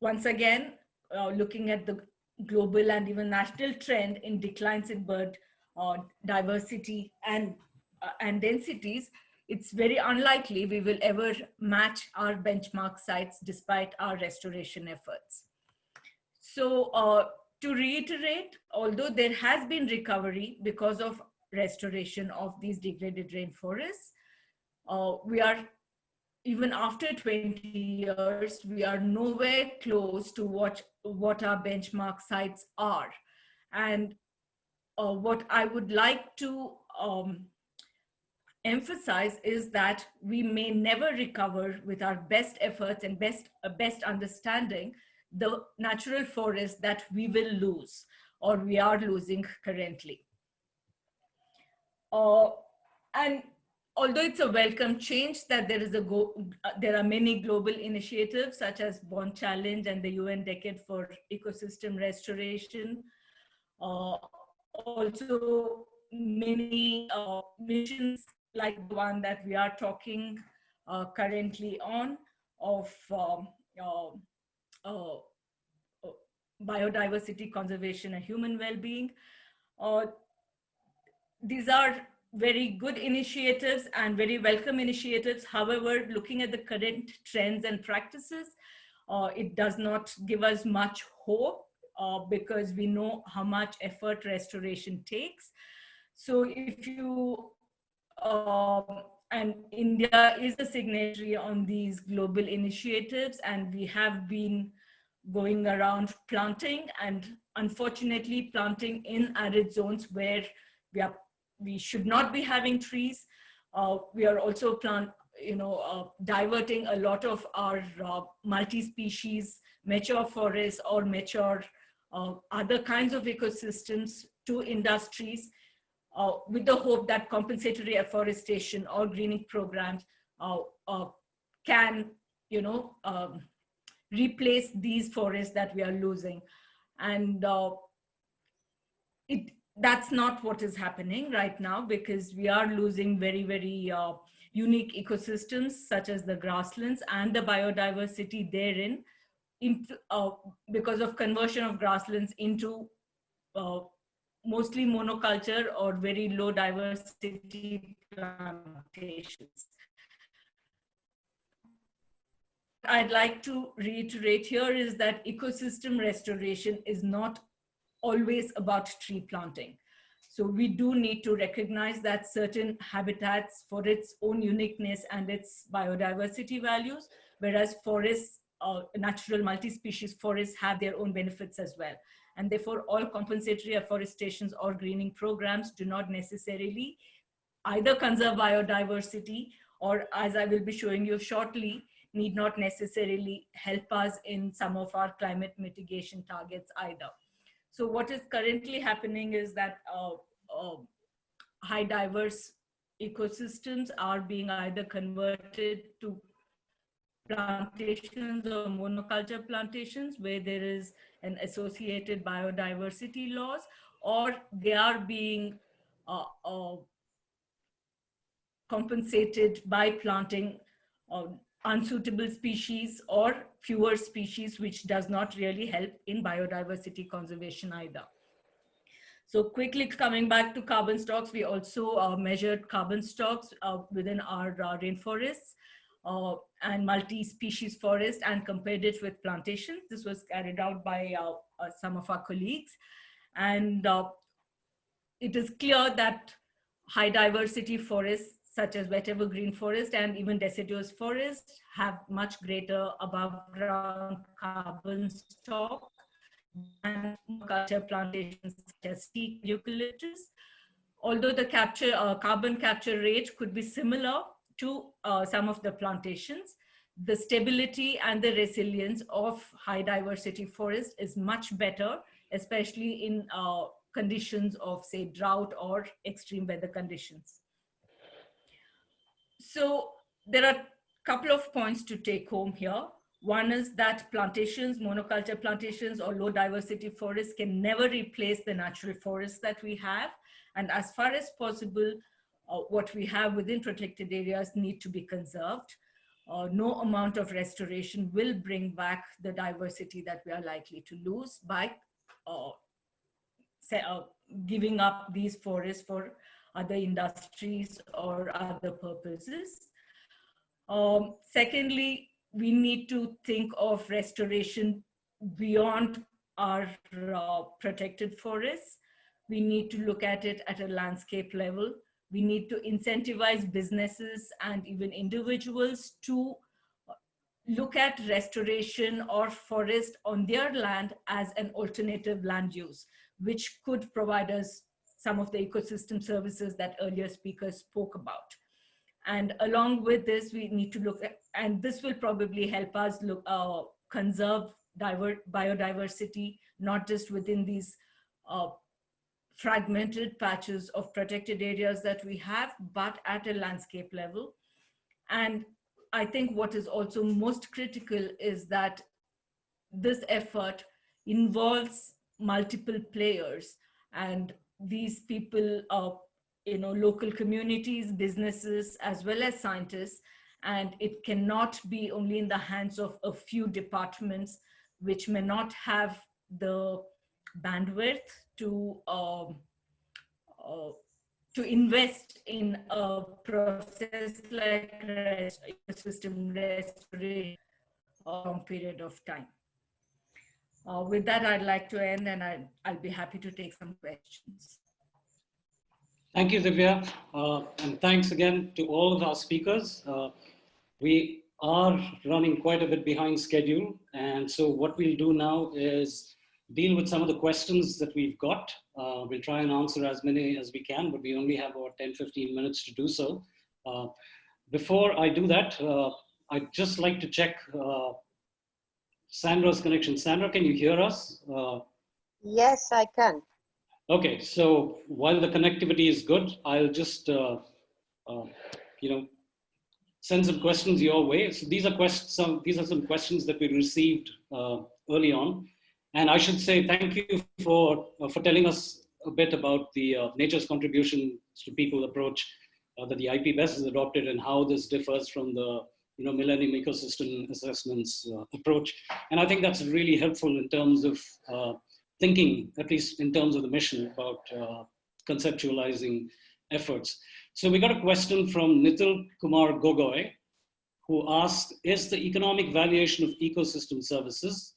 once again, looking at the global and even national trend in declines in bird diversity and densities, it's very unlikely we will ever match our benchmark sites despite our restoration efforts. So to reiterate, although there has been recovery because of restoration of these degraded rainforests, we are, even after 20 years, we are nowhere close to what our benchmark sites are. And what I would like to emphasize is that we may never recover with our best efforts and best understanding the natural forest that we will lose or we are losing currently. And although it's a welcome change that there are many global initiatives such as Bond Challenge and the UN Decade for Ecosystem Restoration, also many missions like the one that we are talking currently on of biodiversity conservation and human well-being. These are very good initiatives and very welcome initiatives. However, looking at the current trends and practices, it does not give us much hope because we know how much effort restoration takes. So if you, and India is a signatory on these global initiatives, and we have been going around planting, and unfortunately planting in arid zones where we should not be having trees. We are also diverting a lot of our multi-species mature forests or mature other kinds of ecosystems to industries with the hope that compensatory afforestation or greening programs can, replace these forests that we are losing. And that's not what is happening right now, because we are losing very, very unique ecosystems such as the grasslands and the biodiversity therein because of conversion of grasslands into mostly monoculture or very low diversity plantations. I'd like to reiterate here is that ecosystem restoration is not always about tree planting. So we do need to recognize that certain habitats for its own uniqueness and its biodiversity values, whereas forests, natural multi-species forests have their own benefits as well. And therefore all compensatory afforestations or greening programs do not necessarily either conserve biodiversity or, as I will be showing you shortly, need not necessarily help us in some of our climate mitigation targets either. So what is currently happening is that high diverse ecosystems are being either converted to plantations or monoculture plantations where there is an associated biodiversity loss, or they are being compensated by planting unsuitable species or fewer species, which does not really help in biodiversity conservation either. So quickly coming back to carbon stocks, we also measured carbon stocks within our rainforests and multi-species forest and compared it with plantations. This was carried out by some of our colleagues. And it is clear that high diversity forests such as wet evergreen forest and even deciduous forest have much greater above ground carbon stock and monoculture plantations such as teak, eucalyptus. Although the carbon capture rate could be similar to some of the plantations, the stability and the resilience of high diversity forest is much better, especially in conditions of, say, drought or extreme weather conditions. So there are a couple of points to take home here. One is that plantations, monoculture plantations or low diversity forests can never replace the natural forests that we have. And as far as possible, what we have within protected areas need to be conserved. No amount of restoration will bring back the diversity that we are likely to lose by giving up these forests for other industries or other purposes. Secondly, we need to think of restoration beyond our protected forests. We need to look at it at a landscape level. We need to incentivize businesses and even individuals to look at restoration or forest on their land as an alternative land use, which could provide us some of the ecosystem services that earlier speakers spoke about. And along with this, we need to look at, and this will probably help us look, conserve biodiversity, not just within these fragmented patches of protected areas that we have, but at a landscape level. And I think what is also most critical is that this effort involves multiple players, and these people are, local communities, businesses, as well as scientists. And it cannot be only in the hands of a few departments which may not have the bandwidth to invest in a process like ecosystem restoration for a long period of time. With that, I'd like to end, and I'll be happy to take some questions. Thank you, Divya. And thanks again to all of our speakers. We are running quite a bit behind schedule. And so what we'll do now is deal with some of the questions that we've got. We'll try and answer as many as we can, but we only have about 10-15 minutes to do so. Before I do that, I'd just like to check Sandra's connection. Sandra, can you hear us? Yes, I can. Okay, so while the connectivity is good, I'll just send some questions your way. So these are some questions that we received early on, and I should say thank you for telling us a bit about the nature's contribution to people approach that the IPBES has adopted and how this differs from the Millennium Ecosystem Assessments approach. And I think that's really helpful in terms of thinking, at least in terms of the mission, about conceptualizing efforts. So we got a question from Nitil Kumar Gogoi, who asked, is the economic valuation of ecosystem services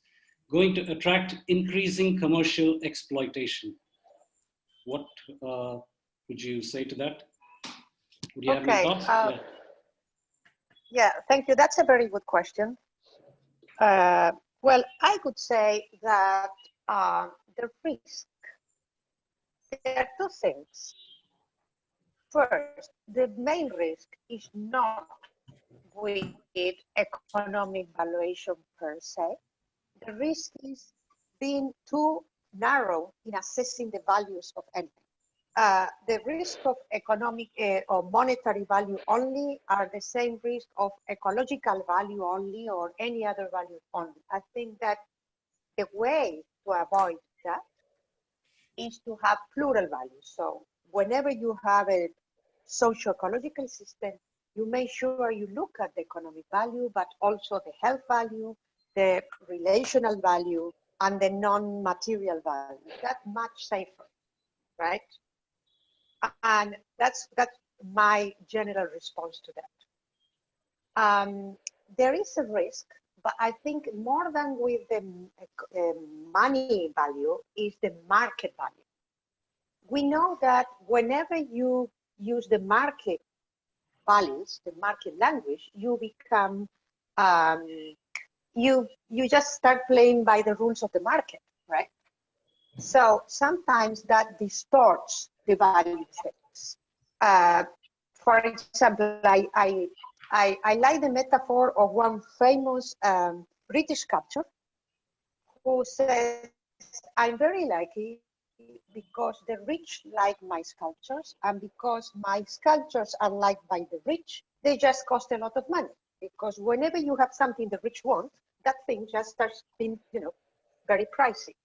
going to attract increasing commercial exploitation? What would you say to that? Would you have any thoughts? Yeah, thank you. That's a very good question. Well, I could say that the risk, there are two things. First, the main risk is not with economic valuation per se. The risk is being too narrow in assessing the values of anything. The risk of economic or monetary value only are the same risk of ecological value only or any other value only. I think that the way to avoid that is to have plural values. So whenever you have a socio-ecological system, you make sure you look at the economic value, but also the health value, the relational value, and the non-material value. That's much safer. right? And that's my general response to that. There is a risk, but I think more than with the money value is the market value. We know that whenever you use the market values, the market language, you become, you just start playing by the rules of the market, right? So sometimes that distorts the value things. For example, I like the metaphor of one famous British sculptor who says, I'm very lucky because the rich like my sculptures, and because my sculptures are liked by the rich, they just cost a lot of money. Because whenever you have something the rich want, that thing just starts being, very pricey.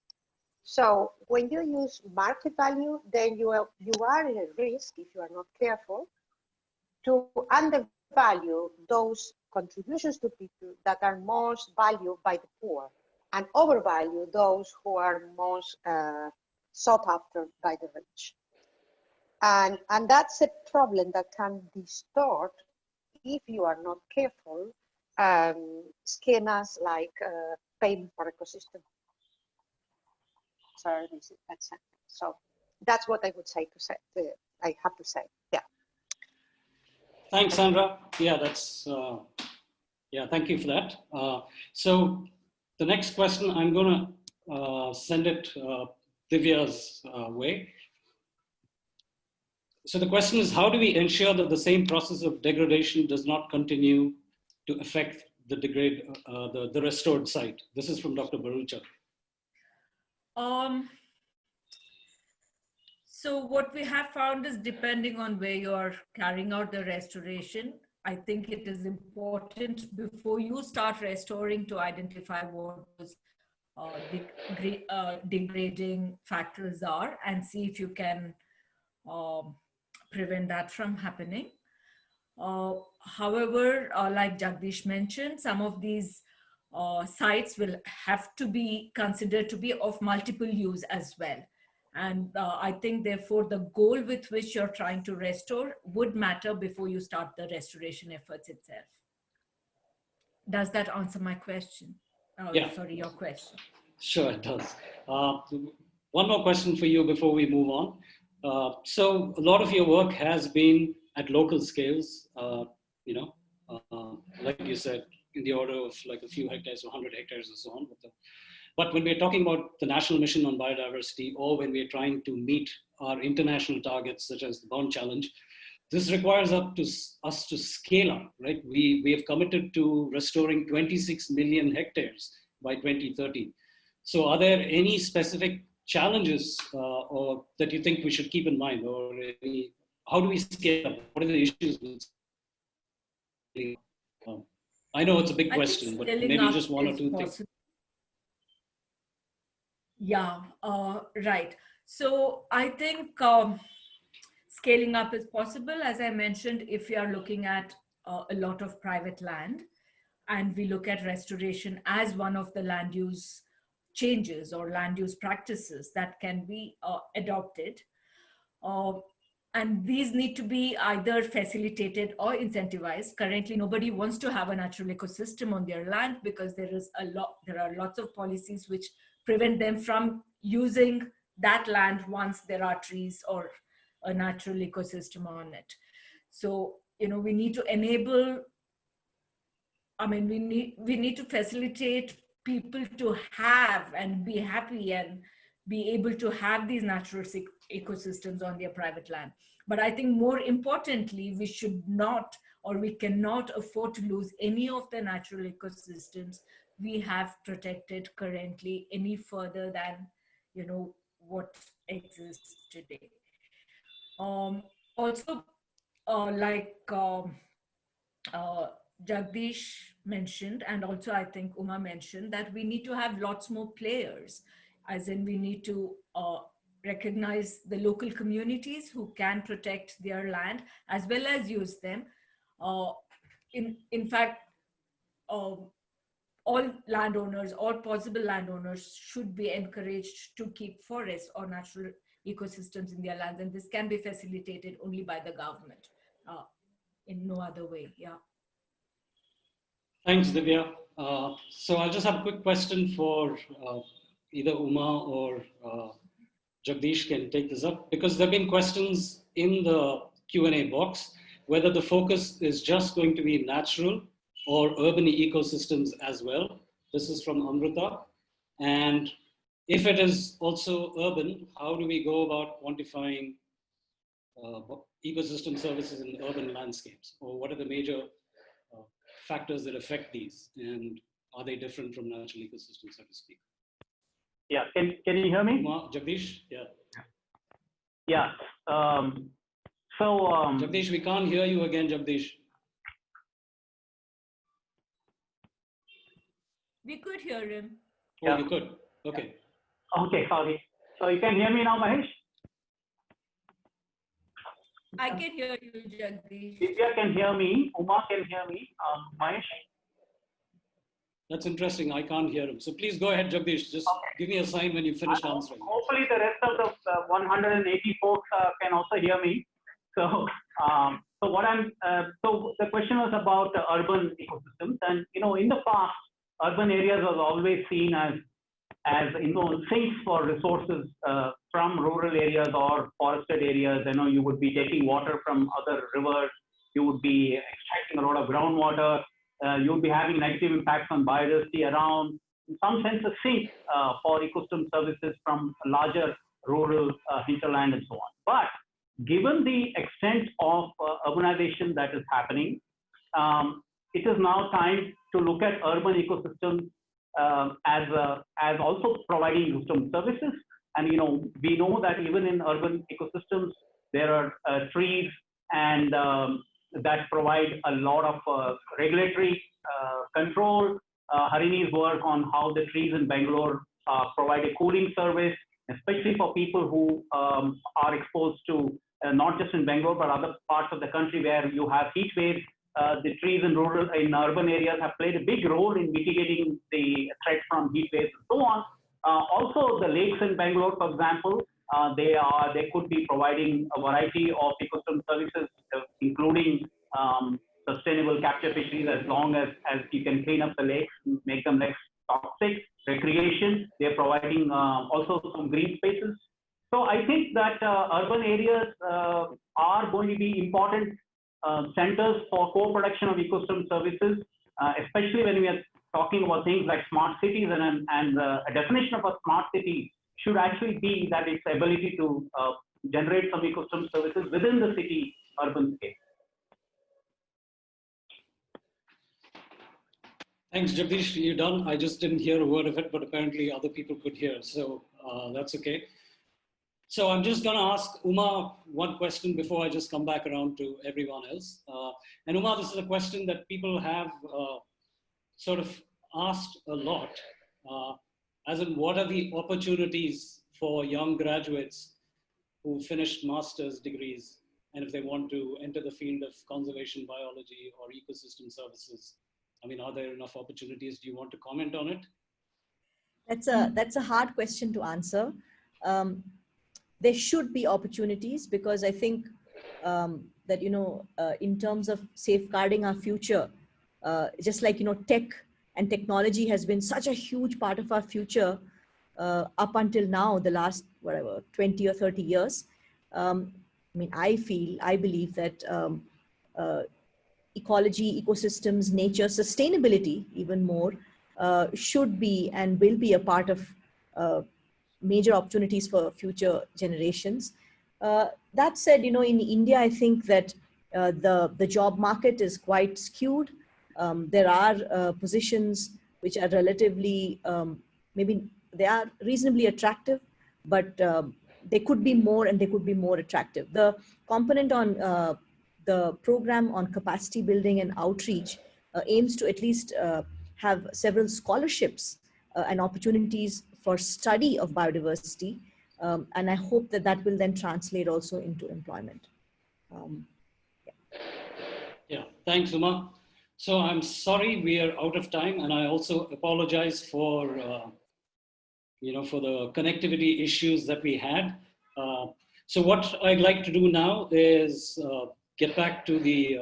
So when you use market value, then you are in a risk, if you are not careful, to undervalue those contributions to people that are most valued by the poor, and overvalue those who are most sought after by the rich. And that's a problem that can distort, if you are not careful, schemas like payment for ecosystem services, etc. So that's what I would say I have to say. Yeah. Thanks, Sandra. Yeah, thank you for that. So the next question, I'm going to send it Divya's way. So the question is, how do we ensure that the same process of degradation does not continue to affect the restored site? This is from Dr. Barucha. So what we have found is, depending on where you're carrying out the restoration, I think it is important before you start restoring to identify what those degrading factors are, and see if you can prevent that from happening. However, like Jagdish mentioned, some of these sites will have to be considered to be of multiple use as well. And I think, therefore, the goal with which you're trying to restore would matter before you start the restoration efforts itself. Does that answer my question? Oh, yeah. Sorry, your question. Sure, it does. One more question for you before we move on. So a lot of your work has been at local scales, like you said, in the order of like a few hectares or 100 hectares and so on. But when we're talking about the National Mission on Biodiversity, or when we're trying to meet our international targets, such as the Bond Challenge, this requires us to scale up, right? We have committed to restoring 26 million hectares by 2030. So are there any specific challenges or that you think we should keep in mind, or how do we scale up? What are the issues with scaling up? I know it's a big question, but maybe just one or two things. Yeah, right. So I think scaling up is possible, as I mentioned, if we are looking at a lot of private land, and we look at restoration as one of the land use changes or land use practices that can be adopted. And these need to be either facilitated or incentivized. Currently, nobody wants to have a natural ecosystem on their land because there are lots of policies which prevent them from using that land once there are trees or a natural ecosystem on it. So, we need to enable, we need to facilitate people to have and be happy and be able to have these natural ecosystems on their private land. But I think more importantly, we should not, or we cannot afford to lose any of the natural ecosystems we have protected currently any further than, what exists today. Also, like Jagdish mentioned, and also I think Uma mentioned, that we need to have lots more players, as in we need to recognize the local communities who can protect their land as well as use them. In fact, all landowners, all possible landowners should be encouraged to keep forests or natural ecosystems in their lands, and this can be facilitated only by the government, in no other way. Yeah. Thanks, Divya. So I'll just have a quick question for either Uma or Jagdish can take this up, because there have been questions in the Q&A box whether the focus is just going to be natural or urban ecosystems as well. This is from Amrita. And if it is also urban, how do we go about quantifying ecosystem services in urban landscapes? Or what are the major factors that affect these? And are they different from natural ecosystems, so to speak? Yeah, can you hear me? Jagdish? Yeah. Yeah. Jagdish, we can't hear you again, Jagdish. We could hear him. Oh, yeah. You could. Okay. Okay, sorry. So you can hear me now, Mahesh? I can hear you, Jagdish. Divya can hear me. Uma can hear me. Mahesh? That's interesting. I can't hear him. So please go ahead, Jagdish. Just give me a sign when you finish answering. Hopefully the rest of the 180 folks can also hear me. So, so the question was about urban ecosystems, and in the past, urban areas was always seen as sinks for resources from rural areas or forested areas. You would be taking water from other rivers. You would be extracting a lot of groundwater. You would be having negative impacts on biodiversity around, in some sense, a sink for ecosystem services from larger rural hinterland and so on. But given the extent of urbanization that is happening, it is now time to look at urban ecosystems as also providing ecosystem services. And we know that even in urban ecosystems, there are trees and that provide a lot of regulatory control. Harini's work on how the trees in Bangalore provide a cooling service, especially for people who are exposed to not just in Bangalore, but other parts of the country where you have heat waves. The trees in urban areas have played a big role in mitigating the threat from heat waves and so on. Also, the lakes in Bangalore, for example, they could be providing a variety of ecosystem services, including sustainable capture fisheries, as long as you can clean up the lakes, make them less toxic. Recreation, they're providing also some green spaces. So I think that urban areas are going to be important centers for co-production of ecosystem services, especially when we are talking about things like smart cities, and a definition of a smart city should actually be that its ability to generate some ecosystem services within the city urban space. Thanks, Jagdish. You're done. I just didn't hear a word of it, but apparently other people could hear. So that's okay. So I'm just going to ask Uma one question before I just come back around to everyone else. And Uma, this is a question that people have sort of asked a lot, as in what are the opportunities for young graduates who finished master's degrees, and if they want to enter the field of conservation biology or ecosystem services? I mean, are there enough opportunities? Do you want to comment on it? That's a hard question to answer. There should be opportunities, because I think that, in terms of safeguarding our future, just like, tech and technology has been such a huge part of our future up until now, the last, 20 or 30 years. I mean, I believe that ecology, ecosystems, nature, sustainability, even more, should be and will be a part of major opportunities for future generations. That said, in India, I think that the job market is quite skewed. There are positions which are relatively, maybe they are reasonably attractive, but they could be more, and they could be more attractive. The component on the program on capacity building and outreach aims to at least have several scholarships and opportunities for study of biodiversity. And I hope that that will then translate also into employment. Yeah, thanks, Uma. So I'm sorry we are out of time, and I also apologize for, for the connectivity issues that we had. So what I'd like to do now is get back to the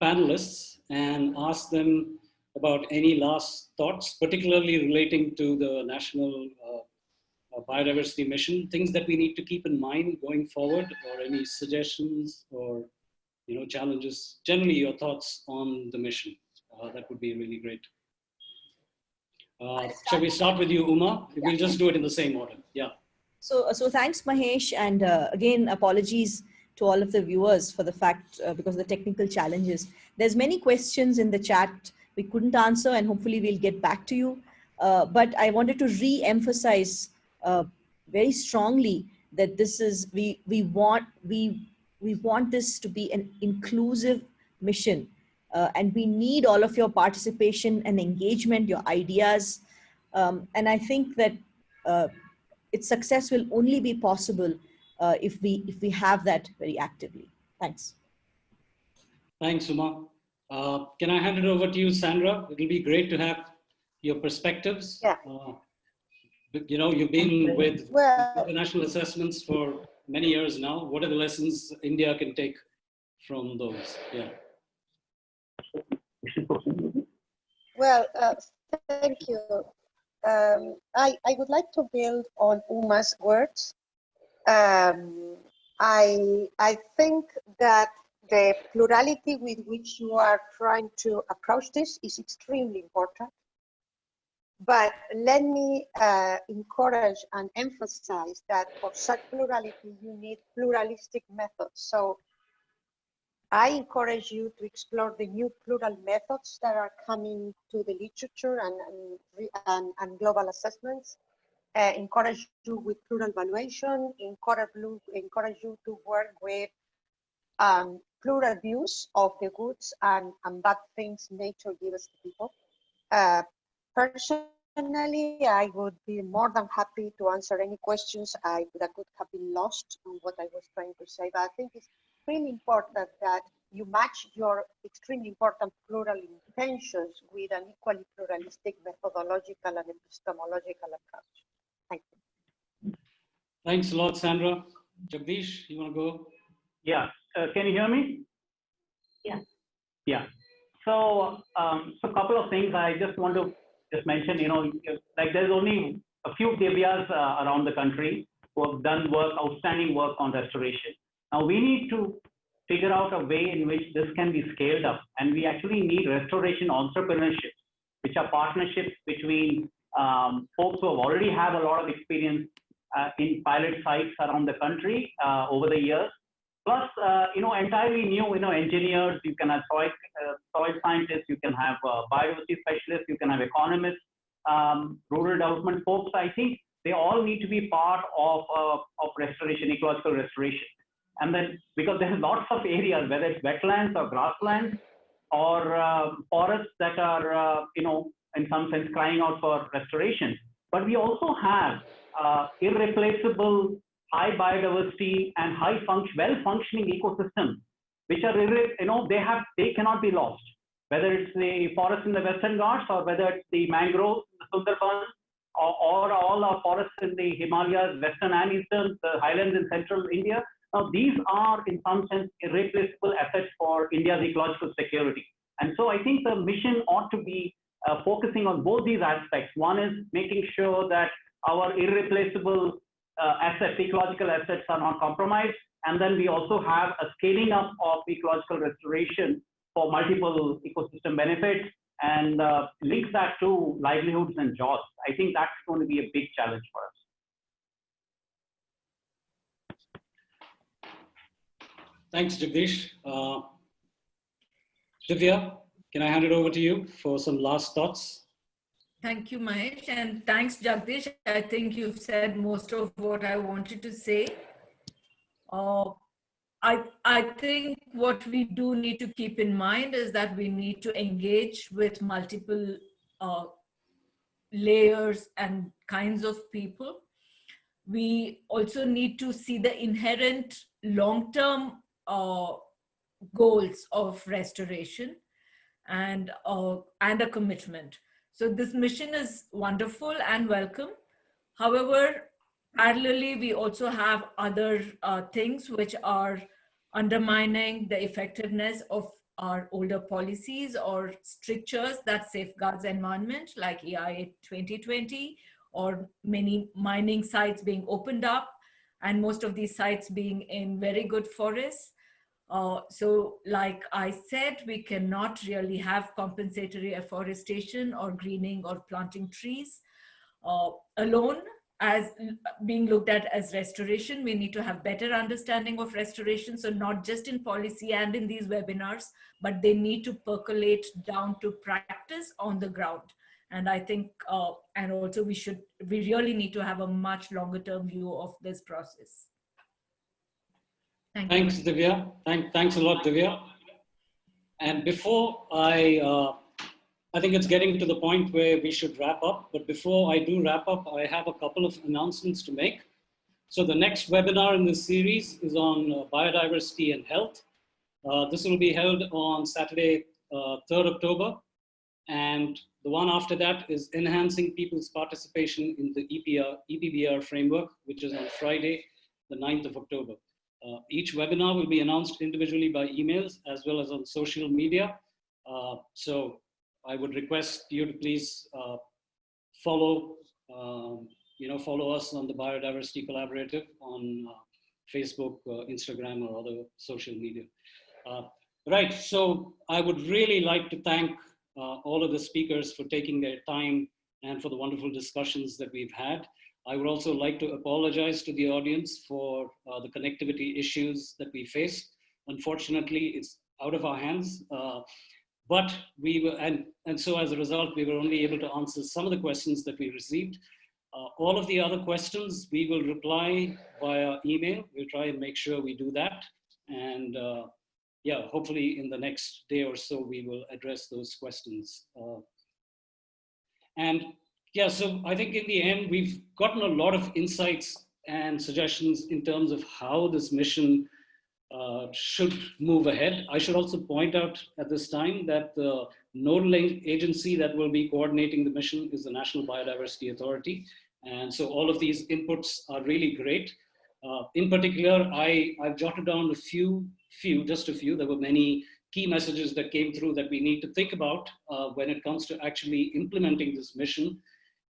panelists and ask them about any last thoughts, particularly relating to the National Biodiversity Mission, things that we need to keep in mind going forward, or any suggestions or challenges. Generally, your thoughts on the mission. That would be really great. Shall we start with you, Uma? Yeah. We'll just do it in the same order. Yeah. So thanks, Mahesh. And again, apologies to all of the viewers for the fact, because of the technical challenges. There's many questions in the chat we couldn't answer, and hopefully we'll get back to you. But I wanted to re-emphasize very strongly that this is, we want this to be an inclusive mission. And we need all of your participation and engagement, your ideas. And I think that its success will only be possible if we have that very actively. Thanks. Thanks, Uma. Can I hand it over to you, Sandra? It'll be great to have your perspectives. Yeah. You've been with Well, international assessments for many years now. What are the lessons India can take from those? Yeah. well, thank you. I would like to build on Uma's words. I think that the plurality with which you are trying to approach this is extremely important. But let me encourage and emphasize that for such plurality, you need pluralistic methods. So I encourage you to explore the new plural methods that are coming to the literature and global assessments. Encourage you with plural valuation, encourage you to work with plural views of the goods and bad things nature gives to people. Personally, I would be more than happy to answer any questions that could have been lost on what I was trying to say, but I think it's really important that you match your extremely important plural intentions with an equally pluralistic methodological and epistemological approach. Thank you. Thanks a lot, Sandra. Jagdish, you want to go? Yeah. Can you hear me? Yeah. Yeah. So, so a couple of things I just want to mention. Like there's only a few Divyas around the country who have done outstanding work on restoration. Now we need to figure out a way in which this can be scaled up, and we actually need restoration entrepreneurship, which are partnerships between folks who have already have a lot of experience in pilot sites around the country over the years. Plus, entirely new, engineers, you can have soil scientists, you can have biodiversity specialists, you can have economists, rural development folks. I think they all need to be part of restoration, ecological restoration. And then, because there's lots of areas, whether it's wetlands or grasslands or forests that are, in some sense crying out for restoration. But we also have irreplaceable high biodiversity and well-functioning ecosystems, which are, they cannot be lost. Whether it's the forest in the Western Ghats or whether it's the mangroves, the Sundarbans, or all our forests in the Himalayas, Western and Eastern, the highlands in central India. Now, these are in some sense irreplaceable assets for India's ecological security. And so I think the mission ought to be focusing on both these aspects. One is making sure that our irreplaceable assets, ecological assets are not compromised. And then we also have a scaling up of ecological restoration for multiple ecosystem benefits and link that to livelihoods and jobs. I think that's going to be a big challenge for us. Thanks, Jagdish. Divya, can I hand it over to you for some last thoughts? Thank you, Mahesh, and thanks, Jagdish. I think you've said most of what I wanted to say. I think what we do need to keep in mind is that we need to engage with multiple layers and kinds of people. We also need to see the inherent long-term goals of restoration and a commitment. So this mission is wonderful and welcome. However, Parallelly, we also have other things which are undermining the effectiveness of our older policies or strictures that safeguards environment, like EIA 2020, or many mining sites being opened up, and most of these sites being in very good forests. So like I said, we cannot really have compensatory afforestation or greening or planting trees alone as being looked at as restoration. We need to have better understanding of restoration. So not just in policy and in these webinars, but they need to percolate down to practice on the ground. And I think, and also we really need to have a much longer term view of this process. Thanks, Divya. Thanks a lot, Divya. And before I think it's getting to the point where we should wrap up. But before I do wrap up, I have a couple of announcements to make. So the next webinar in this series is on biodiversity and health. This will be held on Saturday, 3rd October. And the one after that is enhancing people's participation in the IPBES framework, which is on Friday, the 9th of October. Each webinar will be announced individually by emails as well as on social media. So I would request you to please follow us on the Biodiversity Collaborative on Facebook, Instagram, or other social media. Right, so I would really like to thank all of the speakers for taking their time and for the wonderful discussions that we've had. I would also like to apologize to the audience for the connectivity issues that we faced. Unfortunately, it's out of our hands. But we were, and so as a result, we were only able to answer some of the questions that we received. All of the other questions, we will reply via email. We'll try and make sure we do that. And yeah, hopefully in the next day or so, we will address those questions. And yeah, so I think in the end, we've gotten a lot of insights and suggestions in terms of how this mission should move ahead. I should also point out at this time that the nodal agency that will be coordinating the mission is the National Biodiversity Authority. And so all of these inputs are really great. In particular, I've jotted down just a few. There were many key messages that came through that we need to think about when it comes to actually implementing this mission.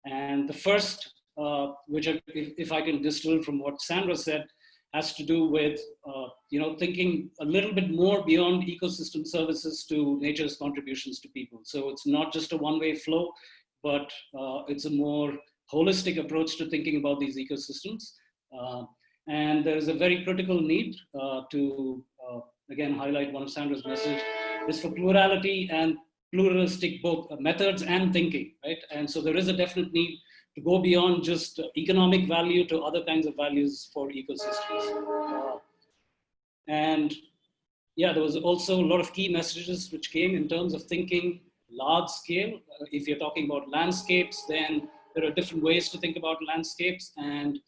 And the first, which if I can distill from what Sandra said, has to do with thinking a little bit more beyond ecosystem services to nature's contributions to people. So it's not just a one-way flow, but it's a more holistic approach to thinking about these ecosystems. And there is a very critical need to, again, highlight one of Sandra's message, is for plurality and pluralistic both methods and thinking, right? And so there is a definite need to go beyond just economic value to other kinds of values for ecosystems. And yeah, there was also a lot of key messages which came in terms of thinking large scale. If you're talking about landscapes, then there are different ways to think about landscapes, and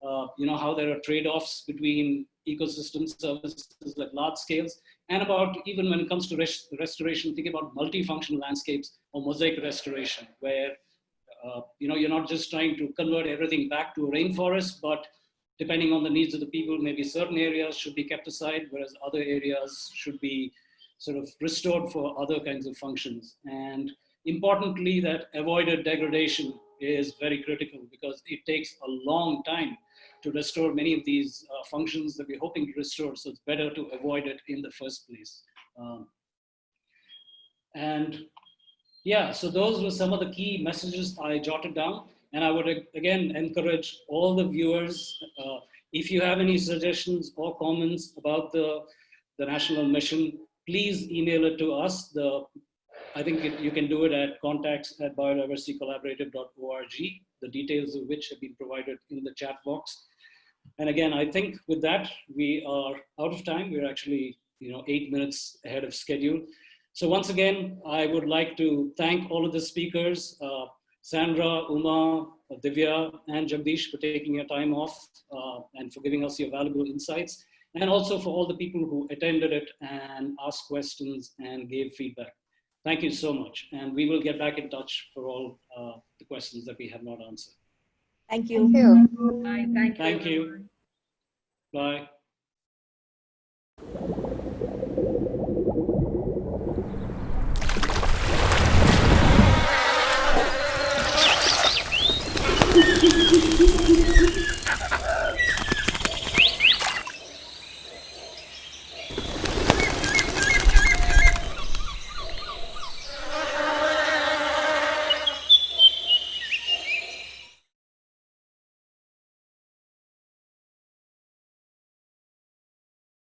how there are trade-offs between ecosystem services at large scales, and about even when it comes to restoration, thinking about multifunctional landscapes or mosaic restoration, where you're not just trying to convert everything back to a rainforest, but depending on the needs of the people, maybe certain areas should be kept aside, whereas other areas should be sort of restored for other kinds of functions. And importantly, that avoided degradation is very critical, because it takes a long time to restore many of these functions that we're hoping to restore. So it's better to avoid it in the first place. And yeah, so those were some of the key messages I jotted down. And I would again encourage all the viewers, if you have any suggestions or comments about the national mission, please email it to us. I think you can do it at contacts@biodiversitycollaborative.org, the details of which have been provided in the chat box. And again, I think with that, we are out of time. We're actually 8 minutes ahead of schedule. So once again, I would like to thank all of the speakers, Sandra, Uma, Divya, and Jagdish, for taking your time off and for giving us your valuable insights, and also for all the people who attended it and asked questions and gave feedback. Thank you so much. And we will get back in touch for all the questions that we have not answered. Thank you. Thank you. Bye. Thank you. Thank you. Bye.